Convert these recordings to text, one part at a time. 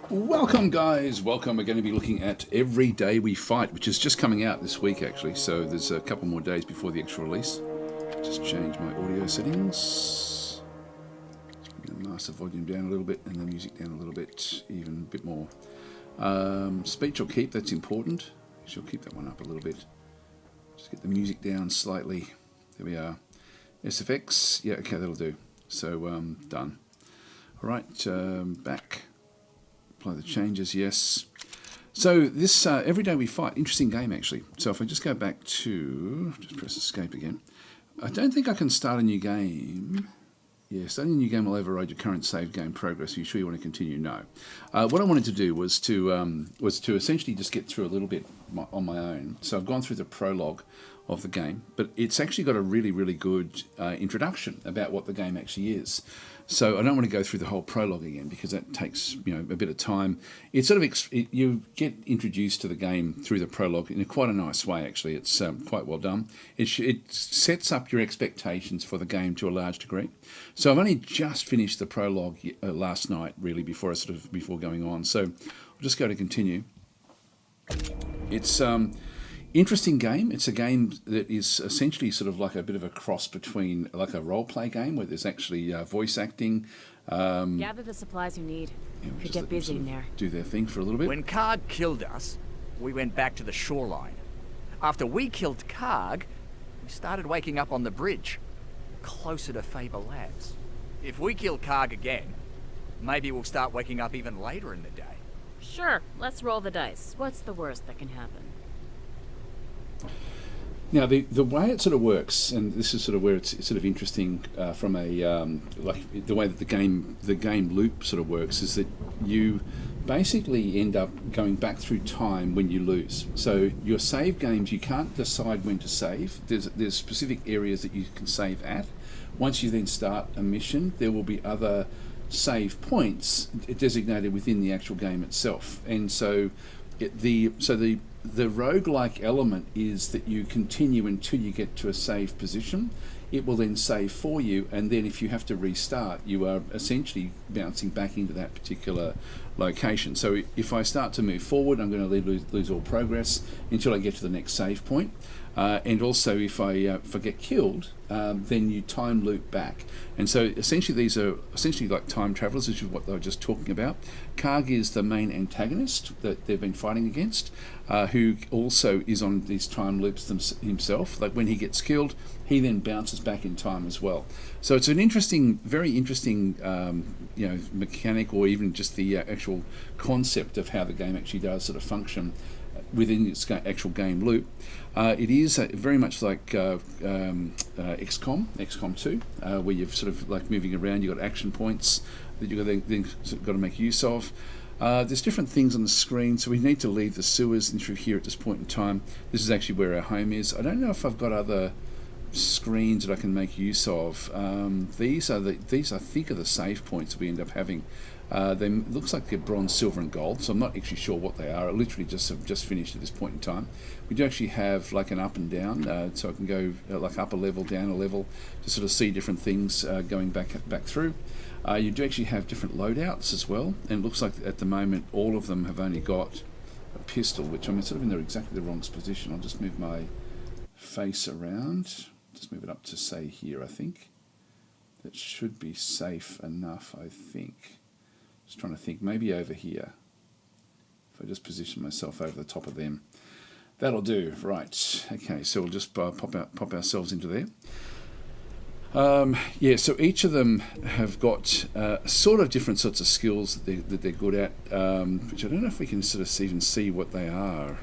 Welcome guys, welcome. We're going to be looking at Every Day We Fight, which is just coming out this week actually, so there's a couple more days before the actual release. Just change my audio settings. Bring the master volume down a little bit and the music down a little bit, even a bit more. Speech or keep, that's important. She'll keep that one up a little bit. Just get the music down slightly. There we are. SFX, yeah, okay, that'll do. So, done. Alright, back. Apply the changes, yes. So this Every Day We Fight, interesting game actually. So if I just go back to, just press escape again. I don't think I can start a new game. Yeah, starting a new game will override your current save game progress. Are you sure you want to continue? No. What I wanted to do was to essentially just get through a little bit on my own. So I've gone through the prologue of the game, but it's actually got a really, really good introduction about what the game actually is. So I don't want to go through the whole prologue again because that takes a bit of time. It's sort of you get introduced to the game through the prologue in quite a nice way actually. It's quite well done. It sets up your expectations for the game to a large degree. So I've only just finished the prologue last night really before going on. So I'll just go to continue. It's interesting game. It's a game that is essentially sort of like a bit of a cross between like a role-play game where there's actually voice acting. Gather the supplies you need. Could get busy in there. Do their thing for a little bit. When Karg killed us, we went back to the shoreline. After we killed Karg, we started waking up on the bridge, closer to Faber Labs. If we kill Karg again, maybe we'll start waking up even later in the day. Sure, let's roll the dice. What's the worst that can happen? Now the way it sort of works, and this is sort of where it's sort of interesting from a like the way that the game loop sort of works, is that you basically end up going back through time when you lose. So your save games, you can't decide when to save. There's specific areas that you can save at. Once you then start a mission, there will be other save points designated within the actual game itself, and so the roguelike element is that you continue until you get to a save position. It will then save for you, and then if you have to restart, you are essentially bouncing back into that particular location. So if I start to move forward, I'm going to lose all progress until I get to the next save point. And also if I get killed, then you time loop back. And so essentially these are essentially like time travelers, which is what they were just talking about. Karg is the main antagonist that they've been fighting against, who also is on these time loops himself. Like when he gets killed, he then bounces back in time as well. So it's an interesting, very interesting mechanic, or even just the actual concept of how the game actually does sort of function within its actual game loop. It is very much like XCom 2, where you've sort of like moving around. You've got action points that you've then got to make use of. There's different things on the screen, so we need to leave the sewers and through here at this point in time. This is actually where our home is. I don't know if I've got other screens that I can make use of. These I think are the save points that we end up having. They looks like they're bronze, silver and gold, so I'm not actually sure what they are. I literally have just finished at this point in time. We do actually have like an up and down, so I can go like up a level, down a level, to sort of see different things going back through. You do actually have different loadouts as well, and it looks like at the moment all of them have only got a pistol, which I'm sort of in exactly the wrong position. I'll just move my face around, just move it up to say here. I think that should be safe enough, I think. Just trying to think, maybe over here. If I just position myself over the top of them, that'll do. Right. Okay. So we'll just pop ourselves into there. Yeah. So each of them have got sort of different sorts of skills that they're good at, which I don't know if we can sort of even see what they are.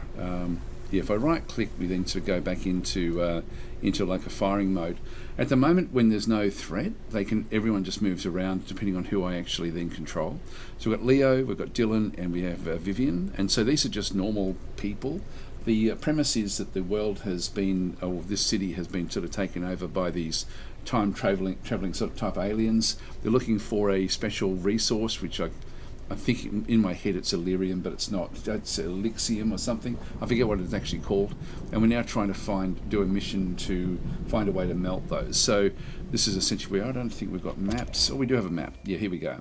Yeah. If I right click, we then sort of go back into like a firing mode. At the moment, when there's no threat, everyone just moves around depending on who I actually then control. So we've got Leo, we've got Dylan, and we have Vivian, and so these are just normal people. The premise is that the world has been, or this city has been sort of taken over by these time traveling sort of type aliens. They're looking for a special resource, which I think in my head it's Illyrium, but it's not. It's Elixium or something. I forget what it's actually called. And we're now trying to do a mission to find a way to melt those. So this is essentially where I don't think we've got maps. Oh, we do have a map. Yeah, here we go.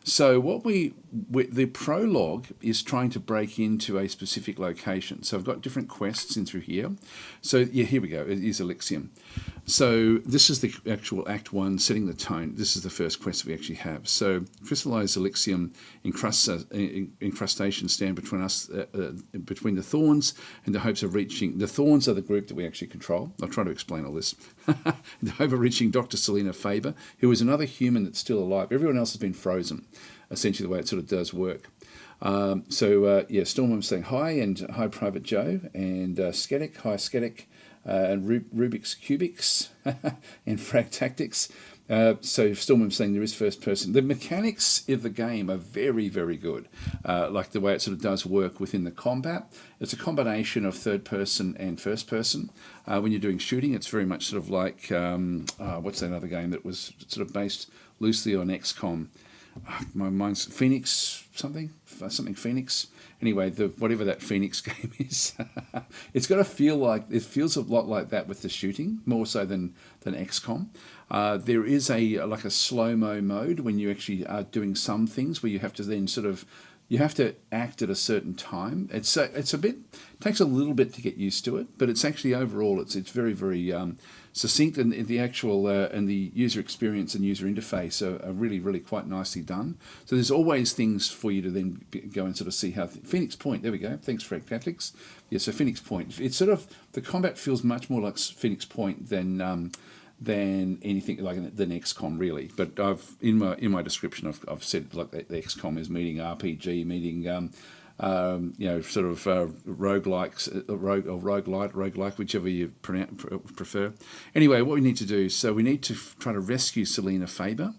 So the prologue is trying to break into a specific location. So I've got different quests in through here. So yeah, here we go. It is Elysium. So this is the actual Act 1, setting the tone. This is the first quest we actually have. So crystallized Elysium incrustations stand between us, between the Thorns and the hopes of reaching. The Thorns are the group that we actually control. I'll try to explain all this. The hope of reaching Dr. Selena Faber, who is another human that's still alive. Everyone else has been frozen, essentially the way it sort of does work. Stormworm saying hi, and hi Private Joe, and Sketic, hi Sketic, and Rubik's Cubics, and Frag Tactics. So Stormworm saying there is first person. The mechanics of the game are very, very good. Like the way it sort of does work within the combat. It's a combination of third person and first person. When you're doing shooting, it's very much sort of like, what's that other game that was sort of based loosely on XCom? My mind's Phoenix something Phoenix. Anyway, whatever that Phoenix game is, it's got to feel like, it feels a lot like that with the shooting, more so than XCOM. There is like a slow-mo mode when you actually are doing some things where you have to then sort of, you have to act at a certain time. It's a bit, takes a little bit to get used to it, but it's actually overall it's very, very succinct, and the actual and the user experience and user interface are really, really quite nicely done. So there's always things for you to then go and sort of see how Phoenix Point. There we go. Thanks, Frank Tactics. Yeah, so Phoenix Point. It's sort of, the combat feels much more like Phoenix Point than anything like than XCOM really. But in my description I've said like the XCOM is meeting RPG, meeting sort of roguelikes, roguelike, whichever you prefer. Anyway, what we need to do, so we need to try to rescue Selena Faber.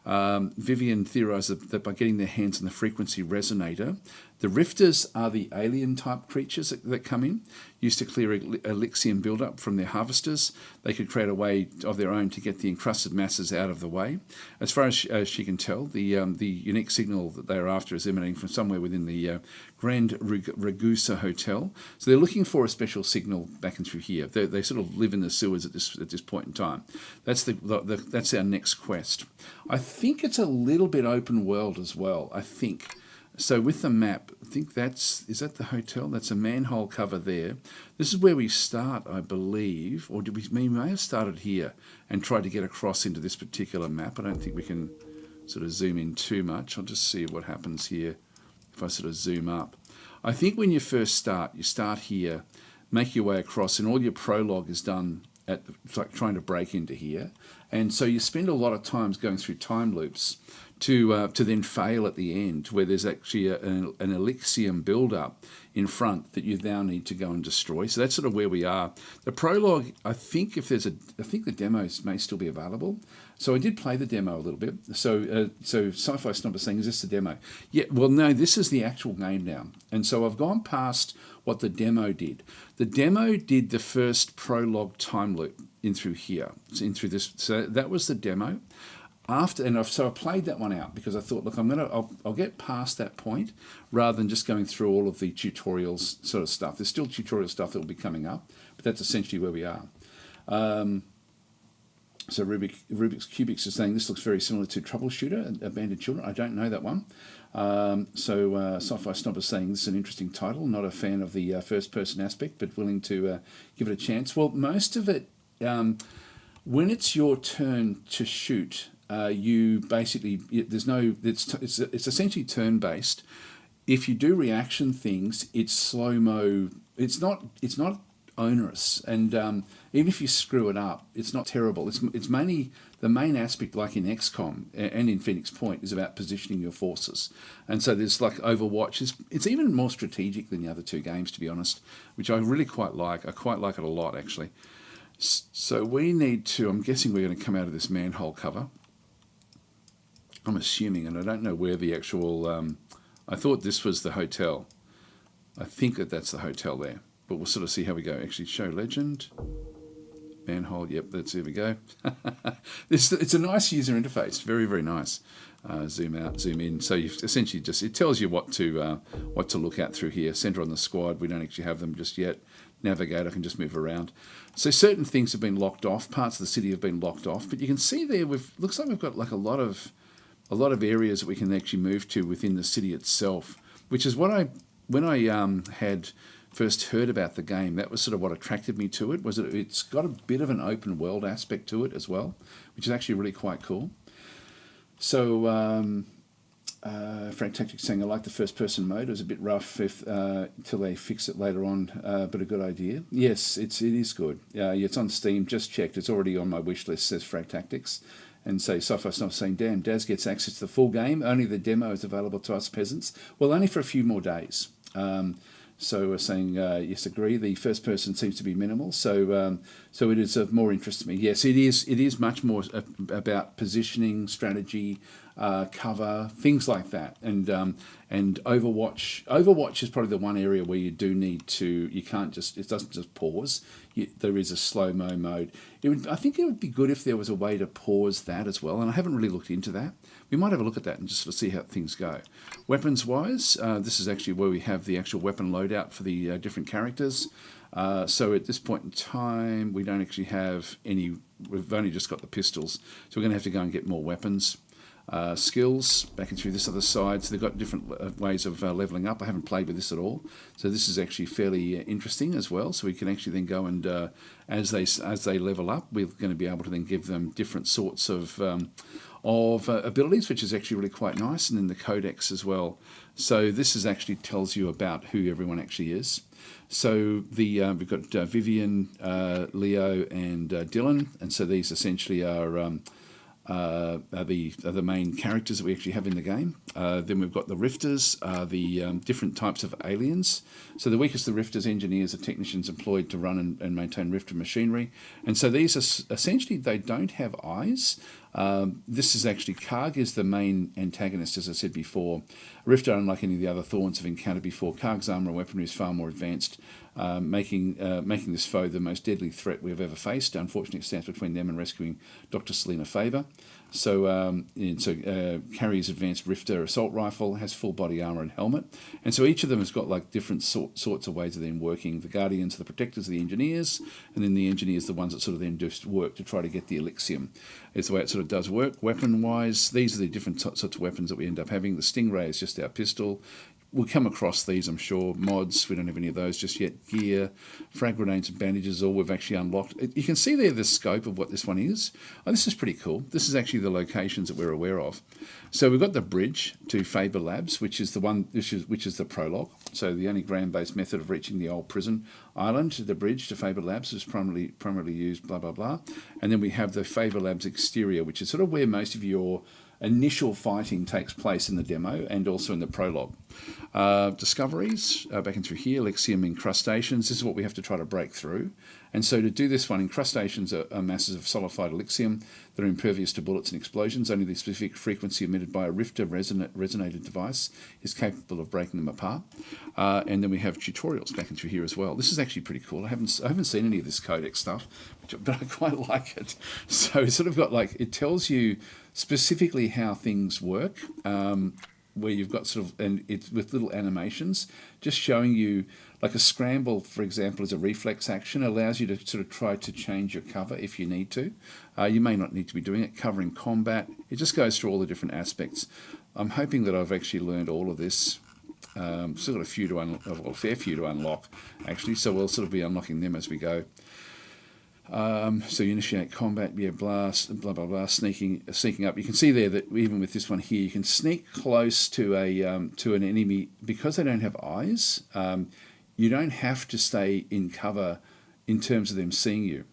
Vivian theorised that by getting their hands on the frequency resonator, the rifters are the alien type creatures that come in, used to clear Elysium build-up from their harvesters. They could create a way of their own to get the encrusted masses out of the way. As far as she can tell, the unique signal that they're after is emanating from somewhere within the Grand Ragusa Hotel. So they're looking for a special signal back and through here. They sort of live in the sewers at this point in time. That's that's our next quest. I think it's a little bit open world as well, I think. So with the map, I think is that the hotel? That's a manhole cover there. This is where we start, I believe, or we may have started here and tried to get across into this particular map. I don't think we can sort of zoom in too much. I'll just see what happens here if I sort of zoom up. I think when you first start, you start here, make your way across, and all your prologue is done it's like trying to break into here. And so you spend a lot of times going through time loops to then fail at the end, where there's actually an Elysium build-up in front that you now need to go and destroy. So that's sort of where we are. The prologue, I think the demos may still be available. So I did play the demo a little bit. So Sci-Fi Snob is saying, is this the demo? Yeah, well, no, this is the actual game now. And so I've gone past what the demo did. The demo did the first prologue time loop in through here, in through this. So that was the demo. So I played that one out because I thought, look, I'll get past that point rather than just going through all of the tutorials sort of stuff. There's still tutorial stuff that will be coming up, but that's essentially where we are. So Rubik's Cubics is saying this looks very similar to Troubleshooter, Abandoned Children. I don't know that one. Sci-Fi Snob is saying this is an interesting title. Not a fan of the first-person aspect, but willing to give it a chance. Well, most of it, when it's your turn to shoot, you basically it's essentially turn-based. If you do reaction things, it's slow-mo. It's not onerous, and even if you screw it up, it's not terrible. It's mainly the main aspect, like in XCOM and in Phoenix Point, is about positioning your forces. And so there's like Overwatch. It's even more strategic than the other two games, to be honest, which I really quite like. I quite like it a lot, actually. So we need to, I'm guessing we're going to come out of this manhole cover. I'm assuming, and I don't know where the actual, I thought this was the hotel. I think that's the hotel there, but we'll sort of see how we go. Actually, show legend, manhole, yep, there we go. It's a nice user interface, very, very nice. Zoom out, zoom in. So you've essentially it tells you what to look at through here. Center on the squad, we don't actually have them just yet. Navigate, I can just move around. So certain things have been locked off, parts of the city have been locked off, but you can see there, looks like we've got like a lot of a lot of areas that we can actually move to within the city itself, which is what when I had first heard about the game, that was sort of what attracted me to it. Was that it's got a bit of an open world aspect to it as well, which is actually really quite cool. So Frank Tactic saying, I like the first person mode. It was a bit rough until they fix it later on, but a good idea. Yes, it is good. It's on Steam, just checked. It's already on my wish list, says Frank Tactics. And so Sci-Fi Snob saying, damn, Daz gets access to the full game. Only the demo is available to us peasants. Well, only for a few more days. So we're saying, yes, agree. The first person seems to be minimal. So it is of more interest to me. Yes, it is. It is much more about positioning, strategy, cover, things like that. And Overwatch is probably the one area where you do need to. You can't just. It doesn't just pause. There is a slow-mo mode. I think it would be good if there was a way to pause that as well. And I haven't really looked into that. We might have a look at that and just sort of see how things go. Weapons-wise, this is actually where we have the actual weapon loadout for the different characters. So at this point in time, we don't actually have any. We've only just got the pistols, so we're going to have to go and get more weapons. Skills, back and through this other side, so they've got different ways of leveling up. I haven't played with this at all, so this is actually fairly interesting as well. So we can actually then go and as they level up, we're going to be able to then give them different sorts of abilities, which is actually really quite nice. And then the Codex as well. So this is actually tells you about who everyone actually is. So we've got Vivian, Leo, and Dylan, and so these essentially are the main characters that we actually have in the game. Then we've got the Rifters, the different types of aliens. So the weakest of the Rifters, engineers are technicians employed to run and maintain Rifter machinery. And so these are essentially, they don't have eyes. This is actually, Karg is the main antagonist, as I said before. Rifter, unlike any of the other Thorns have encountered before, Karg's armor and weaponry is far more advanced, making this foe the most deadly threat we've ever faced. Unfortunately, it stands between them and rescuing Dr. Selena Faber. So carries advanced Rifter assault rifle, has full body armor and helmet, and so each of them has got like different sorts of ways of then working. The Guardians are the protectors, the engineers, and then the engineers are the ones that sort of then do work to try to get the Elixium. It's the way it sort of does work. Weapon-wise, these are the different sorts of weapons that we end up having. The Stingray is just our pistol. We'll come across these, I'm sure. Mods, we don't have any of those just yet. Gear, frag grenades and bandages, all we've actually unlocked. You can see there the scope of what this one is. Oh, this is pretty cool. This is actually the locations that we're aware of. So we've got the bridge to Faber Labs, which is the one, which is the prologue. So the only ground-based method of reaching the old prison island, the bridge to Faber Labs, is primarily used, blah, blah, blah. And then we have the Faber Labs exterior, which is sort of where most of your initial fighting takes place in the demo and also in the prologue. Discoveries, back in through here, Elixium incrustations. This is what we have to try to break through. And so to do this one, incrustations are masses of solidified Elixium that are impervious to bullets and explosions. Only the specific frequency emitted by a Rifter resonated device is capable of breaking them apart. And then we have tutorials back in through here as well. This is actually pretty cool. I haven't seen any of this Codex stuff, but I quite like it. So it's sort of got like, it tells you specifically how things work, where you've got sort of, and it's with little animations, just showing you, like a scramble, for example, as a reflex action, allows you to sort of try to change your cover if you need to. You may not need to be doing it. Covering combat, it just goes through all the different aspects. I'm hoping that I've actually learned all of this. Still got a fair few to unlock, actually, so we'll sort of be unlocking them as we go. So you initiate combat, blast, blah blah blah, sneaking up. You can see there that even with this one here, you can sneak close to an enemy because they don't have eyes. You don't have to stay in cover in terms of them seeing you,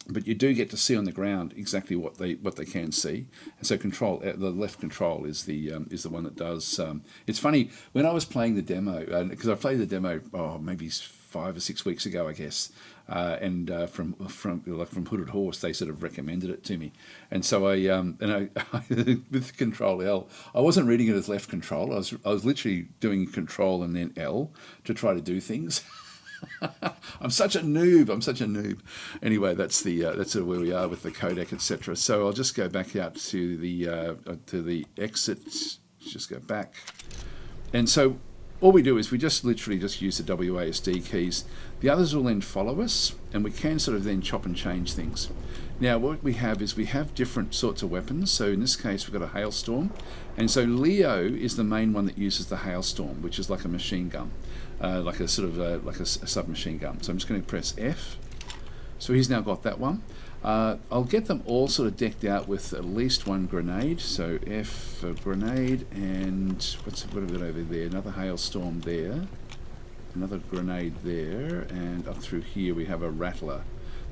but you do get to see on the ground exactly what they can see. And so control, the left control is the one that does. It's funny when I was playing the demo, because I played the demo maybe 5 or 6 weeks ago, I guess. And from Hooded Horse, they sort of recommended it to me, and so I with Control L, I wasn't reading it as left control. I was literally doing Control and then L to try to do things. I'm such a noob. Anyway, that's sort of where we are with the codec, etc. So I'll just go back out to the exit. Let's just go back, and so all we do is we just literally just use the WASD keys. The others will then follow us, and we can sort of then chop and change things. Now what we have is we have different sorts of weapons. So in this case we've got a hailstorm, and so Leo is the main one that uses the hailstorm, which is like a machine gun, like a sort of like a submachine gun. So I'm just going to press F. So he's now got that one. I'll get them all sort of decked out with at least one grenade. So F for grenade, and what have we got over there? Another hailstorm there, another grenade there, and up through here we have a rattler.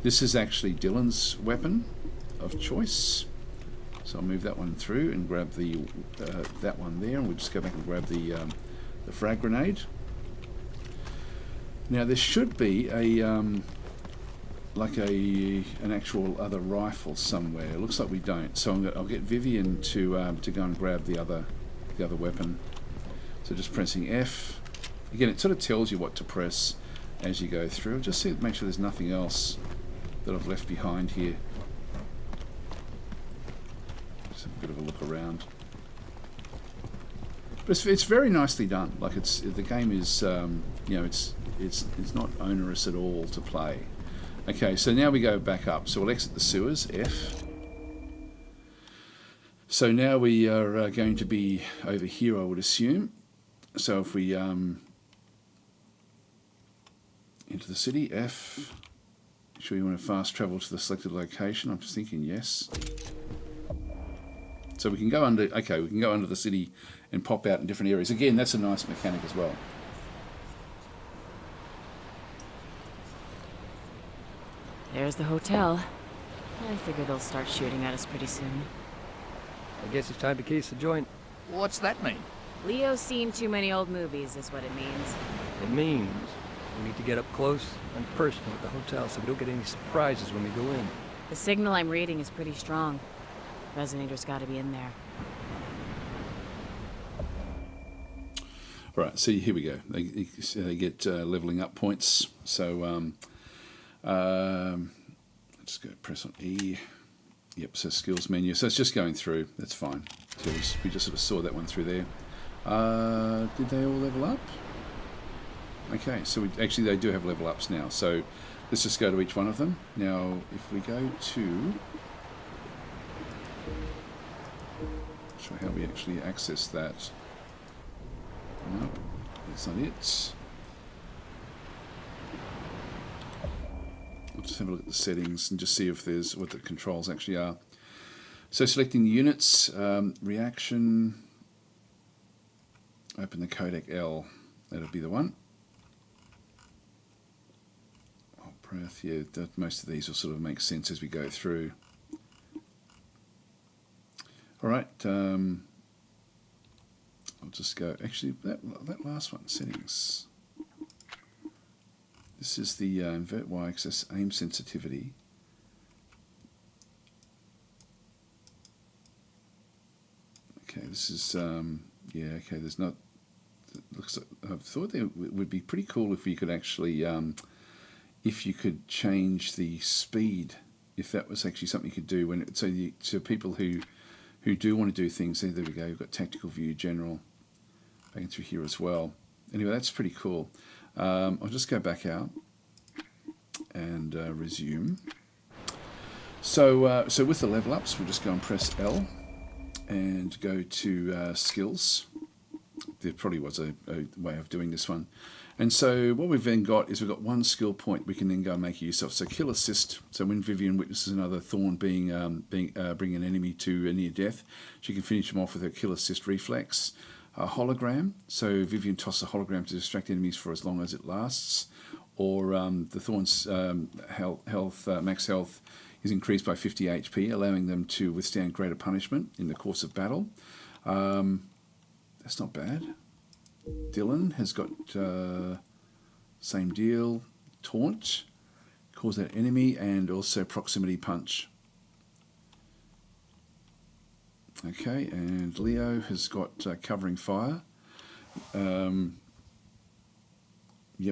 This is actually Dylan's weapon of choice. So I'll move that one through and grab the that one there, and we'll just go back and grab the frag grenade. Now there should be a like an actual other rifle somewhere. It looks like we don't. So I'll get Vivian to go and grab the other weapon. So just pressing F. Again, it sort of tells you what to press as you go through. Just see, make sure there's nothing else that I've left behind here. Just have a bit of a look around. But it's very nicely done. Like the game is you know, it's not onerous at all to play. Okay, so now we go back up. So we'll exit the sewers, F. So now we are going to be over here, I would assume. So if we into the city, F. Sure you want to fast travel to the selected location? I'm just thinking yes. So we can go under, okay, we can go under the city and pop out in different areas. Again, that's a nice mechanic as well. There's the hotel. I figure they'll start shooting at us pretty soon. I guess it's time to case the joint. What's that mean? Leo's seen too many old movies, is what it means. It means we need to get up close and personal at the hotel so we don't get any surprises when we go in. The signal I'm reading is pretty strong. Resonator's gotta be in there. Right, so here we go. They get leveling up points. So let's go press on E. Yep, so skills menu. So it's just going through. That's fine. So we just sort of saw that one through there. Did they all level up? Okay, so actually they do have level ups now. So let's just go to each one of them. Now, if we go to... show how we actually access that. Nope, that's not it. We'll just have a look at the settings and just see if there's what the controls actually are. So selecting the units, reaction, open the codec L, that'll be the one. Oh, breath, yeah, most of these will sort of make sense as we go through. Alright, I'll just go, actually that last one, settings. This is the invert y-axis aim sensitivity. Okay, this is, yeah, okay, there's not, it looks like, I thought it would be pretty cool if you could actually, if you could change the speed, if that was actually something you could do, when it, so people who do want to do things, there we go, you've got tactical view, general, back through here as well. Anyway, that's pretty cool. I'll just go back out and resume. So with the level ups, we'll just go and press L and go to skills. There probably was a way of doing this one. And so what we've then got is we've got one skill point we can then go and make use of. So kill assist. So when Vivian witnesses another Thorn bring an enemy to a near death, she can finish them off with her kill assist reflex. A hologram. So Vivian tosses a hologram to distract enemies for as long as it lasts. Or the Thorn's max health is increased by 50 HP, allowing them to withstand greater punishment in the course of battle. That's not bad. Dylan has got same deal, taunt, cause that enemy, and also proximity punch. Okay, and Leo has got covering fire. Yep,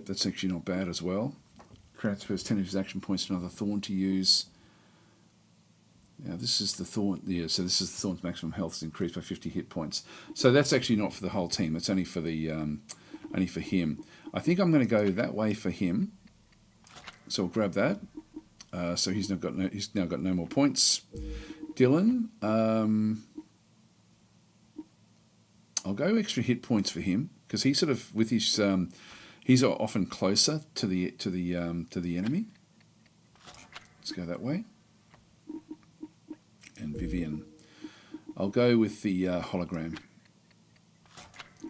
that's actually not bad as well. Transfers 10 of his action points to another Thorn to use. Now this is the Thorn, yeah, so this is the Thorn's maximum health is increased by 50 hit points. So that's actually not for the whole team, it's only for the only for him. I think I'm going to go that way for him. So we'll grab that. So he's now got no more points. Dylan, I'll go extra hit points for him because he sort of with his he's often closer to the enemy. Let's go that way. And Vivian, I'll go with the hologram.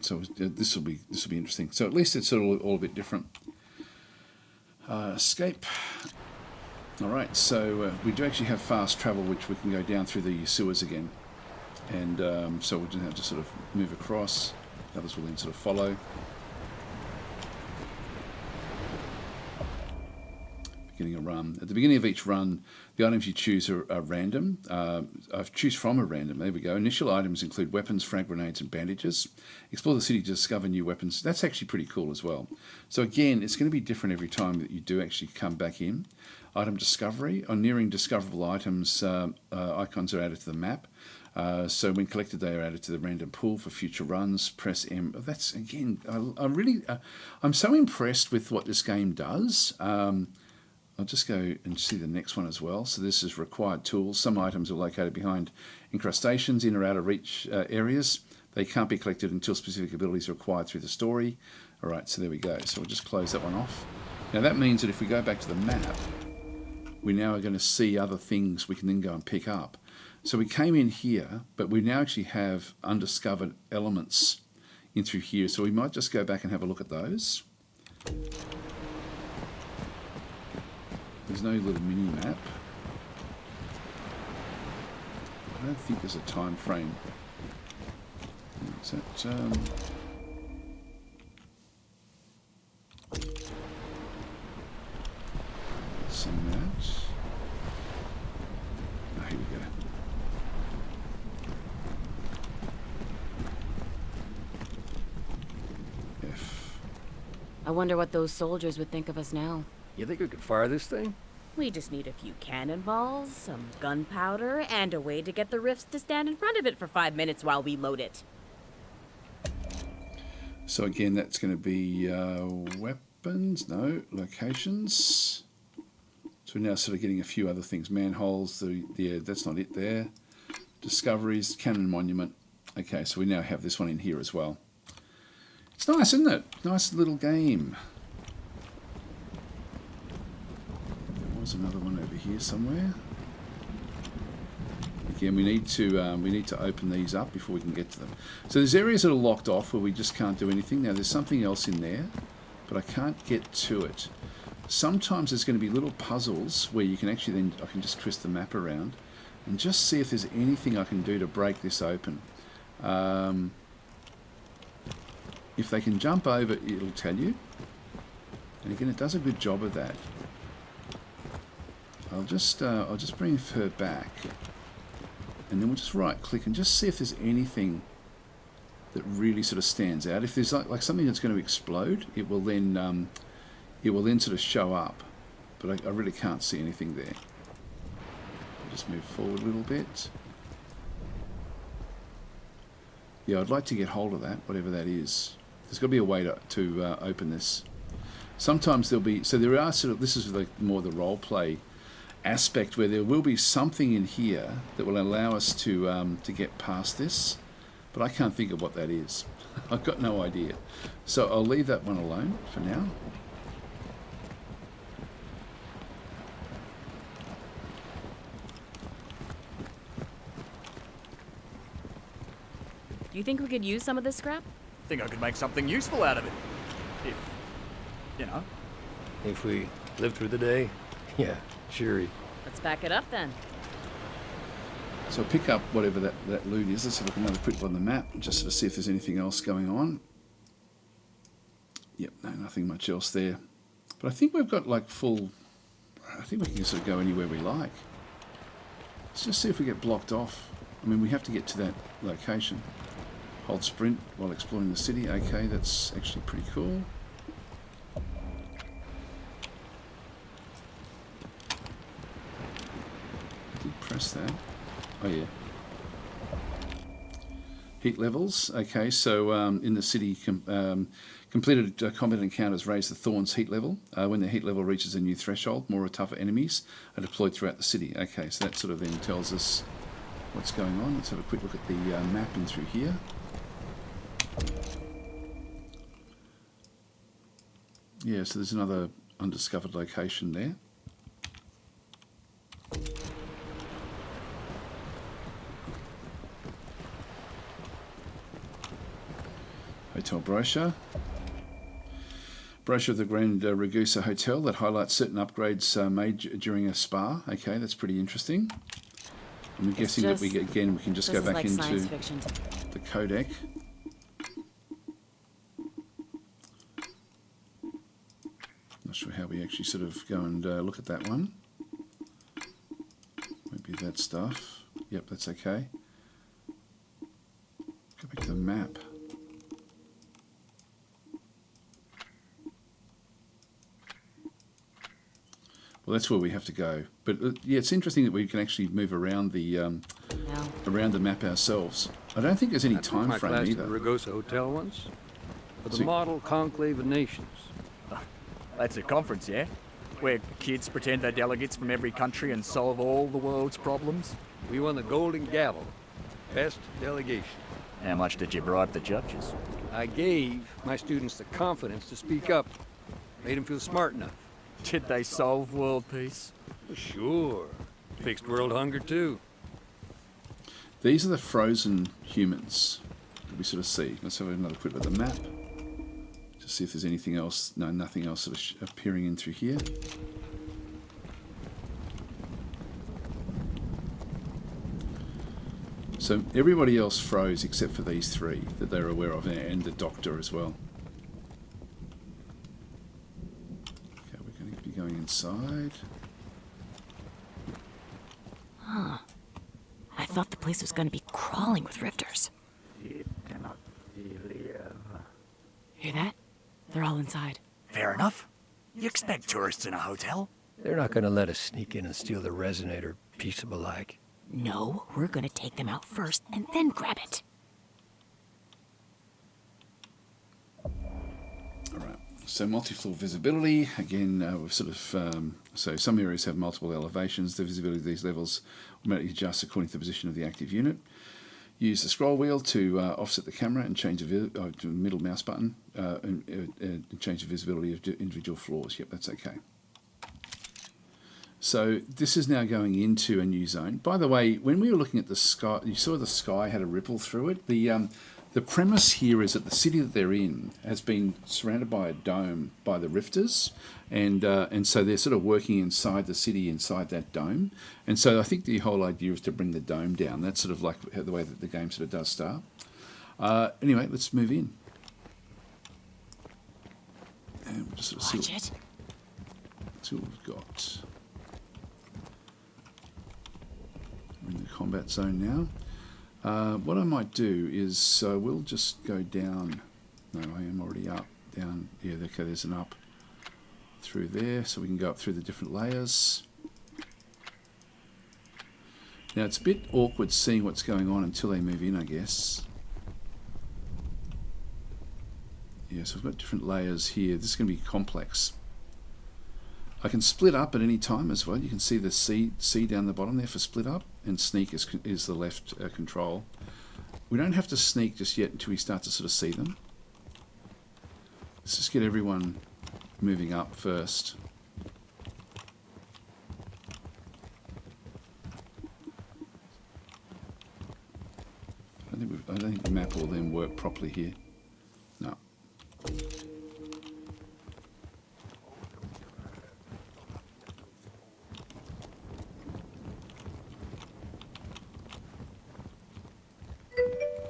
So this will be interesting. So at least it's sort of all a bit different. Escape. All right, so we do actually have fast travel, which we can go down through the sewers again, and so we'll just have to sort of move across. The others will then sort of follow. Beginning a run. At the beginning of each run, the items you choose are random. I've choose from a random. There we go. Initial items include weapons, frag grenades, and bandages. Explore the city to discover new weapons. That's actually pretty cool as well. So again, it's going to be different every time that you do actually come back in. Item discovery. On nearing discoverable items, icons are added to the map. So when collected, they are added to the random pool for future runs. Press M. That's again. I'm so impressed with what this game does. I'll just go and see the next one as well. So this is required tools. Some items are located behind incrustations in or out of reach areas. They can't be collected until specific abilities are acquired through the story. All right, so there we go. So we'll just close that one off. Now that means that if we go back to the map, we now are going to see other things we can then go and pick up. So we came in here, but we now actually have undiscovered elements in through here. So we might just go back and have a look at those. There's no little mini map. I don't think there's a time frame. Is that, seeing that? Oh, here we go. F. I wonder what those soldiers would think of us now. You think we could fire this thing? We just need a few cannonballs, some gunpowder, and a way to get the rifts to stand in front of it for 5 minutes while we load it. So again, that's going to be weapons, no, locations. So we're now sort of getting a few other things. Manholes, that's not it there. Discoveries, cannon monument. Okay, so we now have this one in here as well. It's nice, isn't it? Nice little game. There's another one over here somewhere. Again, we need to open these up before we can get to them. So there's areas that are locked off where we just can't do anything. Now there's something else in there, but I can't get to it. Sometimes there's going to be little puzzles where you can actually then I can just twist the map around and just see if there's anything I can do to break this open. If they can jump over, it'll tell you. And again, it does a good job of that. I'll just bring her back, and then we'll just right click and just see if there's anything that really sort of stands out. If there's like something that's going to explode, it will then sort of show up, but I really can't see anything there. I'll just move forward a little bit. Yeah, I'd like to get hold of that, whatever that is. There's got to be a way to open this. Sometimes there'll be, so there are sort of, this is more the role play aspect where there will be something in here that will allow us to get past this, but I can't think of what that is. I've got no idea. So I'll leave that one alone for now. Do you think we could use some of this scrap? Think I could make something useful out of it. If, you know. If we live through the day? Yeah, sure. Let's back it up then. So I'll pick up whatever that loot is. Let's have another quick look on the map just to see if there's anything else going on. Yep, no, nothing much else there. But I think we've got like full... I think we can sort of go anywhere we like. Let's just see if we get blocked off. I mean, we have to get to that location. Hold sprint while exploring the city. Okay, that's actually pretty cool. I did press that. Oh yeah. Heat levels. Okay, so in the city, completed combat encounters raise the Thorn's heat level. When the heat level reaches a new threshold, more tougher enemies are deployed throughout the city. Okay, so that sort of then tells us what's going on. Let's have a quick look at the map in through here. Yeah, so there's another undiscovered location there. Hotel brochure. Brochure of the Grand Ragusa Hotel that highlights certain upgrades made during a spa. Okay, that's pretty interesting. I'm guessing that we can just go back like into fiction. the Codex. Not sure how we actually sort of go and look at that one. Maybe that stuff. Yep, that's okay. Go back to the map. Well, that's where we have to go. But yeah, it's interesting that we can actually move around the map ourselves. I don't think there's any time frame either. I took my class at the Ragusa Hotel once. For the Model Conclave of Nations. That's a conference, yeah? Where kids pretend they're delegates from every country and solve all the world's problems? We won the Golden Gavel. Best delegation. How much did you bribe the judges? I gave my students the confidence to speak up. Made them feel smart enough. Did they solve world peace? Sure. Fixed world hunger, too. These are the frozen humans that we sort of see. Let's have another quick look at the map. Just see if there's anything else. No, nothing else sort of appearing in through here. So everybody else froze except for these three that they're aware of, and the doctor as well. Okay, we're going to be going inside. Huh. I thought the place was going to be crawling with rifters. Hear that? They're all inside. Fair enough. You expect tourists in a hotel? They're not going to let us sneak in and steal the resonator peaceable like. No, we're going to take them out first and then grab it. Alright, so multi-floor visibility. Again, we've sort of, so some areas have multiple elevations. The visibility of these levels automatically adjusts according to the position of the active unit. Use the scroll wheel to offset the camera and change the middle mouse button and change the visibility of individual floors. Yep, that's okay. So this is now going into a new zone. By the way, when we were looking at the sky, you saw the sky had a ripple through it. The premise here is that the city that they're in has been surrounded by a dome by the rifters, and so they're sort of working inside the city, inside that dome. And so I think the whole idea is to bring the dome down. That's sort of like the way that the game sort of does start. Anyway, let's move in. And we'll just sort of see what we've got. We're in the combat zone now. What I might do is we'll just go down. No, I am already up. Down. Yeah, okay, there's an up through there, so we can go up through the different layers. Now it's a bit awkward seeing what's going on until they move in, I guess. Yeah, so we've got different layers here. This is going to be complex. I can split up at any time as well. You can see the C down the bottom there for split up, and sneak is the left control. We don't have to sneak just yet until we start to sort of see them. Let's just get everyone moving up first. I don't think the map will then work properly here. No.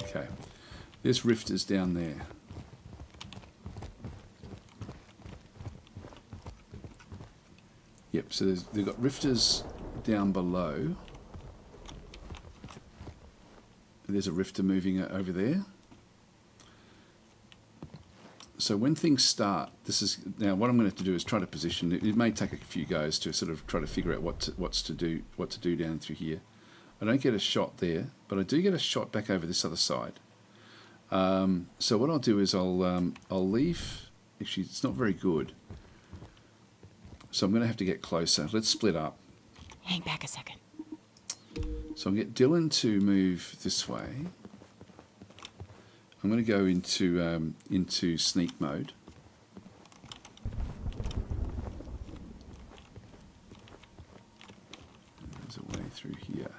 Okay, there's rifters down there. Yep, so they've got rifters down below. There's a rifter moving over there. So when things start, this is now what I'm going to have to do is try to position. It may take a few goes to sort of try to figure out what to do down through here. I don't get a shot there, but I do get a shot back over this other side. So what I'll do is I'll leave. Actually, it's not very good. So I'm going to have to get closer. Let's split up. Hang back a second. So I'll get Dylan to move this way. I'm going to go into sneak mode. There's a way through here.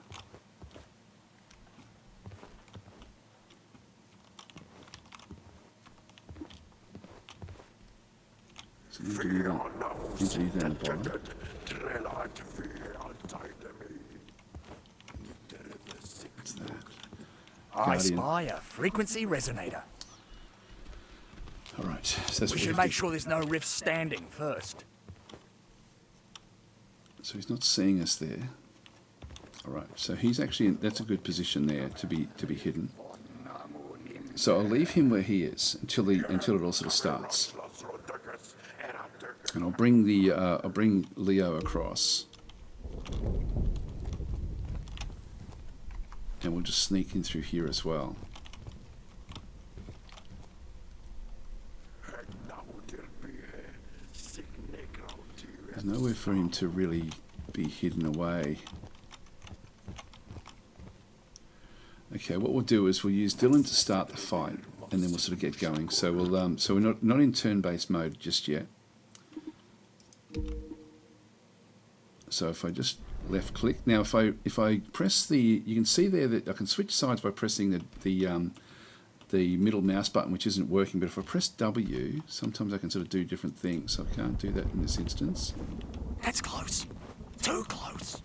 So interview that on the bottom. What's that? I Guardian. spy a frequency resonator. All right, so that's We what should we've make got. sure there's no rifts standing first. So he's not seeing us there. All right, so he's actually that's a good position there to be hidden. So I'll leave him where he is until it all sort of starts, and I'll bring Leo across, and we'll just sneak in through here as well. There's nowhere for him to really be hidden away. Okay, what we'll do is we'll use Dylan to start the fight, and then we'll sort of get going. So we'll so we're not in turn-based mode just yet. So if I just left click now, if I press the, you can see there that I can switch sides by pressing the middle mouse button, which isn't working. But if I press W, sometimes I can sort of do different things. So I can't do that in this instance. That's close. Too close.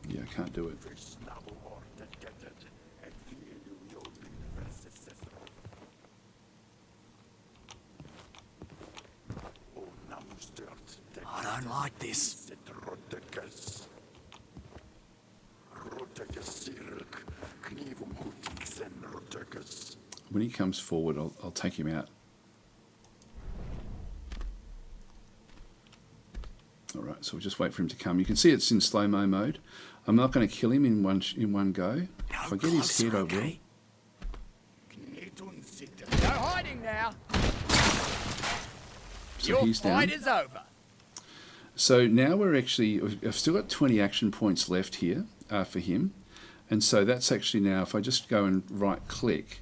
Yeah, I can't do it. I don't like this. When he comes forward, I'll take him out. All right, so we'll just wait for him to come. You can see it's in slow-mo mode. I'm not going to kill him in one go. If I get his head, I will. No hiding now. So Your he's down. fight is over. So now I've still got 20 action points left here for him. And so that's actually now, if I just go and right-click,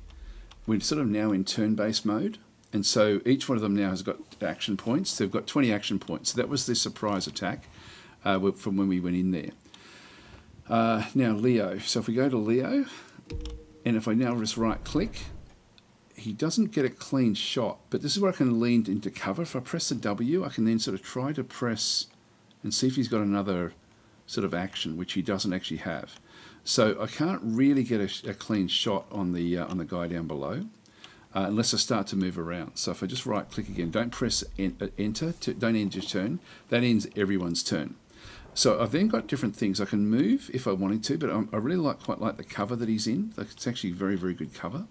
we're sort of now in turn-based mode. And so each one of them now has got action points. They've got 20 action points. So that was the surprise attack from when we went in there. Now Leo. So if we go to Leo, and if I now just right-click, he doesn't get a clean shot. But this is where I can lean into cover. If I press the W, I can then sort of try to press and see if he's got another sort of action, which he doesn't actually have. So I can't really get a clean shot on the guy down below. Unless I start to move around. So if I just right click again, don't press enter, don't end your turn, that ends everyone's turn. So I've then got different things. I can move if I wanted to, but I really quite like the cover that he's in. It's actually very, very good cover.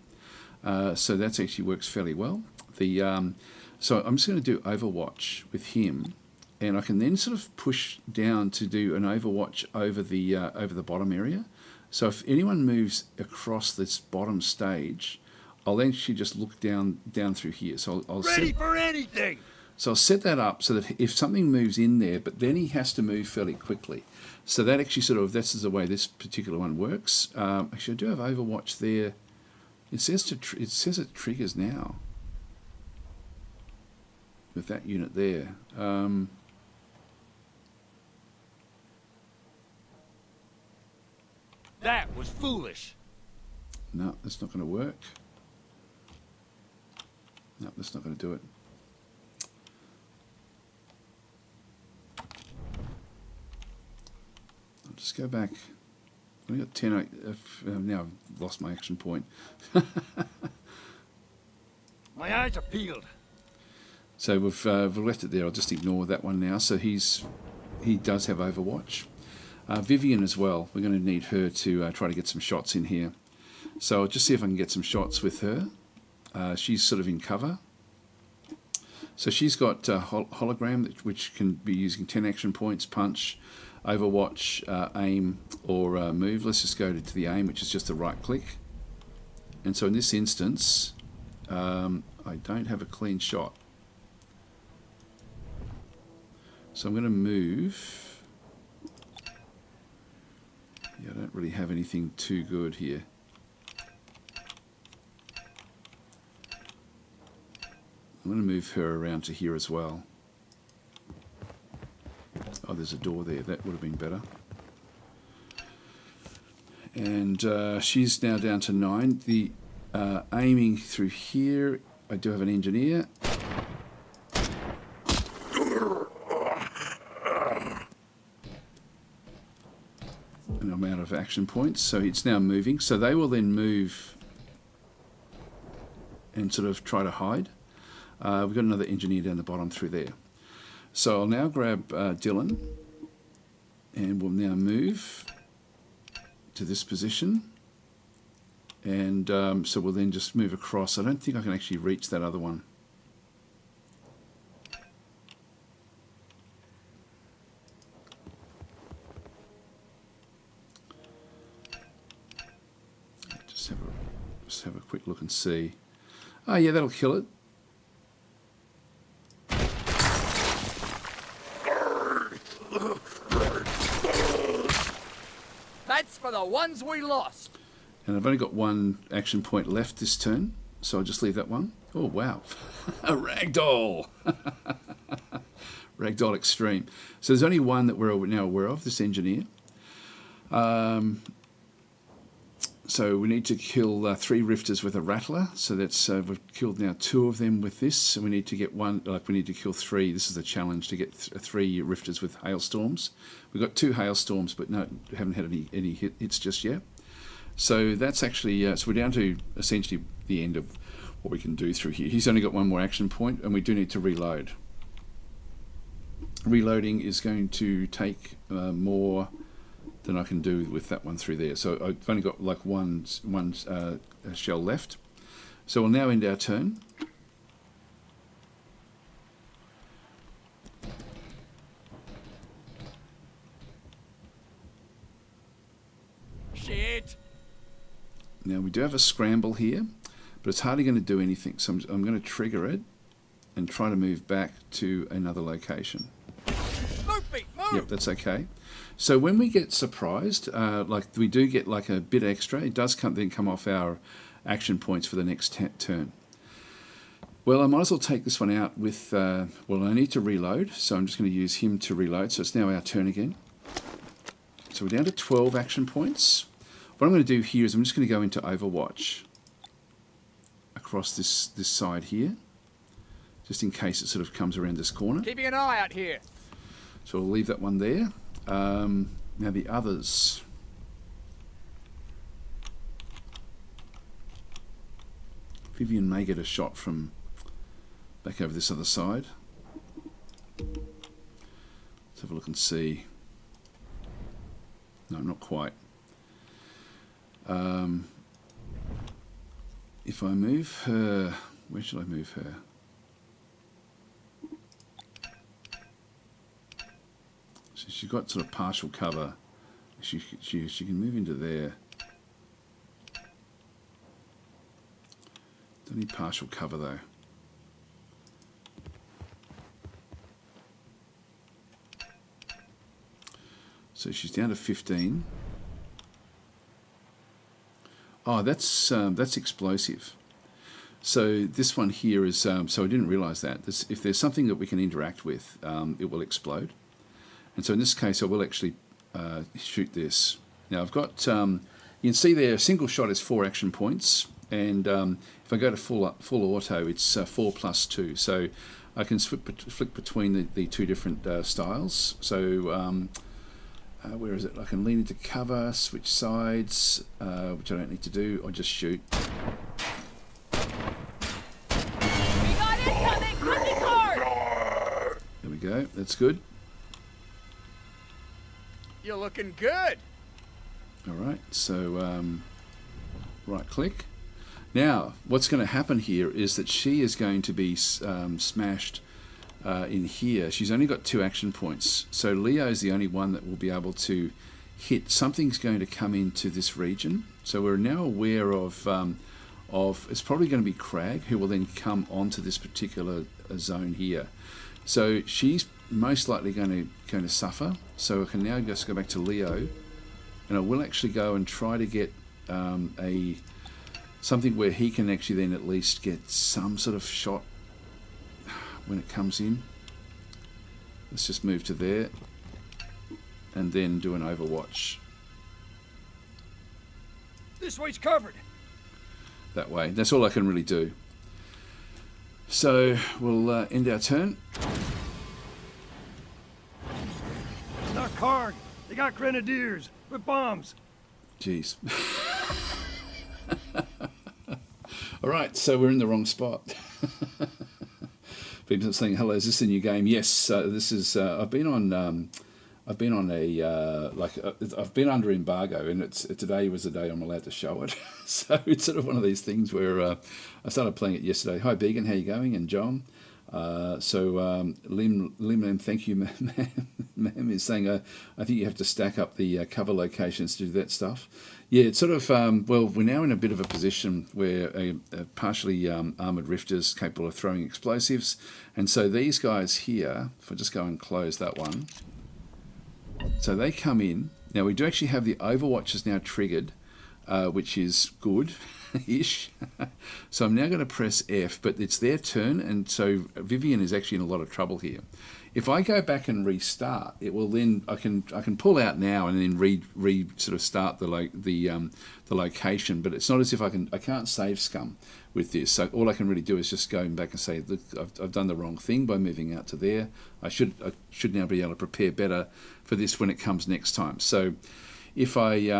So that actually works fairly well. So I'm just going to do Overwatch with him, and I can then sort of push down to do an Overwatch over the bottom area. So if anyone moves across this bottom stage, I'll actually just look down through here. So I'll Ready for anything. So I'll set that up so that if something moves in there, but then he has to move fairly quickly. So that actually this is the way this particular one works. Actually, I do have Overwatch there. It says it triggers now with that unit there. That was foolish. No, that's not going to work. No, that's not going to do it. I'll just go back. I've only got 10. Now I've lost my action point. My eyes are peeled. So we've left it there. I'll just ignore that one now. So he does have Overwatch. Vivian as well. We're going to need her to try to get some shots in here. So I'll just see if I can get some shots with her. She's sort of in cover. So she's got hologram, which can be using 10 action points, punch. Overwatch, aim, or move. Let's just go to the aim, which is just a right click. And so in this instance, I don't have a clean shot. So I'm going to move. Yeah, I don't really have anything too good here. I'm going to move her around to here as well. Oh, there's a door there. That would have been better. And she's now down to 9. The aiming through here, I do have an engineer. And I'm out of action points, so it's now moving. So they will then move and sort of try to hide. We've got another engineer down the bottom through there. So I'll now grab Dylan, and we'll now move to this position. And so we'll then just move across. I don't think I can actually reach that other one. Just have a quick look and see. Oh yeah, that'll kill it. That's for the ones we lost. And I've only got one action point left this turn, so I'll just leave that one. Oh wow, a ragdoll. Ragdoll extreme. So there's only one that we're now aware of, this engineer. So we need to kill 3 rifters with a rattler. So that's we've killed now 2 of them with this. So we need to get one. Like we need to kill 3. This is the challenge, to get 3 rifters with hailstorms. We've got 2 hailstorms, but no, haven't had any hits just yet. So that's actually so we're down to essentially the end of what we can do through here. He's only got 1 more action point, and we do need to reload. Reloading is going to take more than I can do with that one through there. So I've only got like one shell left. So we'll now end our turn. Shit. Now we do have a scramble here, but it's hardly going to do anything. So I'm going to trigger it and try to move back to another location. Move, feet, move. Yep, that's okay. So when we get surprised, like we do get like a bit extra, it does then come off our action points for the next turn. Well, I might as well take this one out with, well, I need to reload, so I'm just going to use him to reload. So it's now our turn again. So we're down to 12 action points. What I'm going to do here is I'm just going to go into Overwatch across this side here, just in case it sort of comes around this corner. Keeping an eye out here. So I'll leave that one there. Now the others. Vivian may get a shot from back over this other side. Let's have a look and see. No, not quite. If I move her, where should I move her? So she's got sort of partial cover. She can move into there. Don't need partial cover though. So she's down to 15. Oh, that's explosive. So this one here is, so I didn't realise that. If there's something that we can interact with, it will explode. And so in this case, I will actually shoot this. Now I've got, you can see there, a single shot is 4 action points. And if I go to full auto, it's 4 plus 2. So I can flick between the 2 different styles. So where is it? I can lean into cover, switch sides, which I don't need to do, or just shoot. We got incoming! Quickly card! There we go, that's good. You're looking good. Alright, so right click. Now, what's going to happen here is that she is going to be smashed in here, she's only got 2 action points. So Leo is the only one that will be able to hit. Something's going to come into this region. So we're now aware of it's probably going to be Crag, who will then come onto this particular zone here. So she's most likely going to suffer. So I can now just go back to Leo, and I will actually go and try to get something where he can actually then at least get some sort of shot when it comes in. Let's just move to there and then do an overwatch. This way's covered. That way. That's all I can really do. So we'll end our turn. It's not Karg. They got grenadiers with bombs. Jeez. All right, so we're in the wrong spot. People saying, "Hello, is this a new game?" Yes, this is. I've been on a I've been under embargo, and today was the day I'm allowed to show it. So it's sort of one of these things where I started playing it yesterday. Hi, Began, how you going? And John. Lim, thank you, ma'am, is saying, I think you have to stack up the cover locations to do that stuff. Yeah, it's sort of, well, we're now in a bit of a position where a partially armoured rifters capable of throwing explosives. And so these guys here, if I just go and close that one, so they come in. Now we do actually have the overwatches now triggered, which is good-ish. So I'm now going to press F, but it's their turn, and so Vivian is actually in a lot of trouble here. If I go back and restart, it will then I can pull out now and then sort of start the location. But it's not as if I can't save scum with this. So all I can really do is just go back and say, look, I've done the wrong thing by moving out to there. I should now be able to prepare better for this when it comes next time. So if I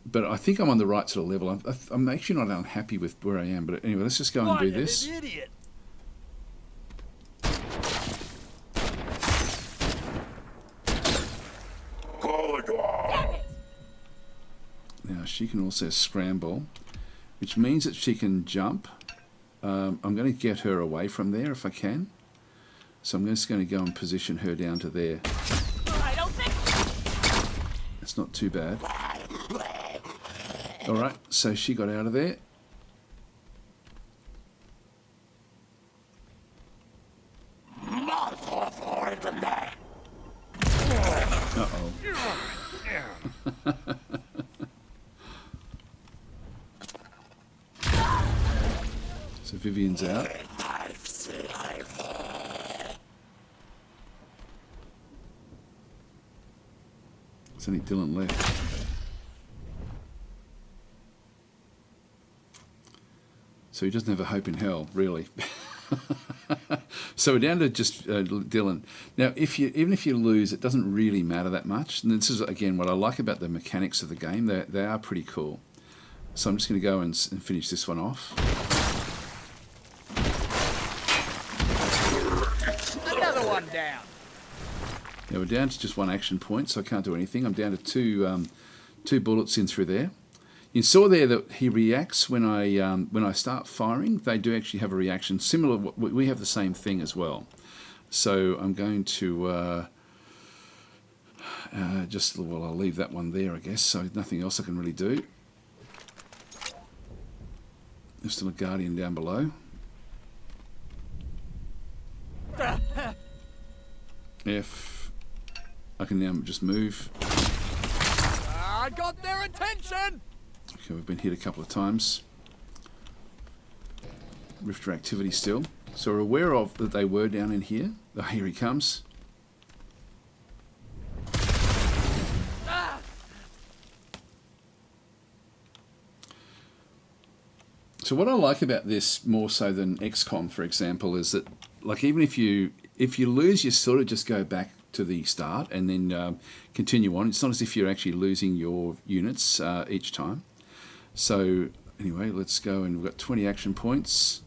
but I think I'm on the right sort of level. I'm actually not unhappy with where I am. But anyway, let's just go and do this. What an idiot! Now she can also scramble, which means that she can jump. I'm going to get her away from there if I can. So I'm just going to go and position her down to there. I don't think. That's not too bad. All right, so she got out of there. Uh-oh. So Vivian's out. There's only Dylan left. So he doesn't have a hope in hell, really. So we're down to just Dylan. Now, even if you lose, it doesn't really matter that much. And this is, again, what I like about the mechanics of the game. They are pretty cool. So I'm just going to go and finish this one off. Another one down. Now we're down to just 1 action point, so I can't do anything. I'm down to two bullets in through there. You saw there that he reacts when I start firing. They do actually have a reaction similar. We have the same thing as well. So I'm going to I'll leave that one there, I guess. So nothing else I can really do. There's still a Guardian down below. F. I can now just move. I got their attention. Okay, we've been hit a couple of times. Rifter activity still. So we're aware of that they were down in here. Oh, here he comes. So what I like about this more so than XCom, for example, is that, like, even if you lose, you sort of just go back to the start and then continue on. It's not as if you're actually losing your units each time. So anyway, let's go, and we've got 20 action points.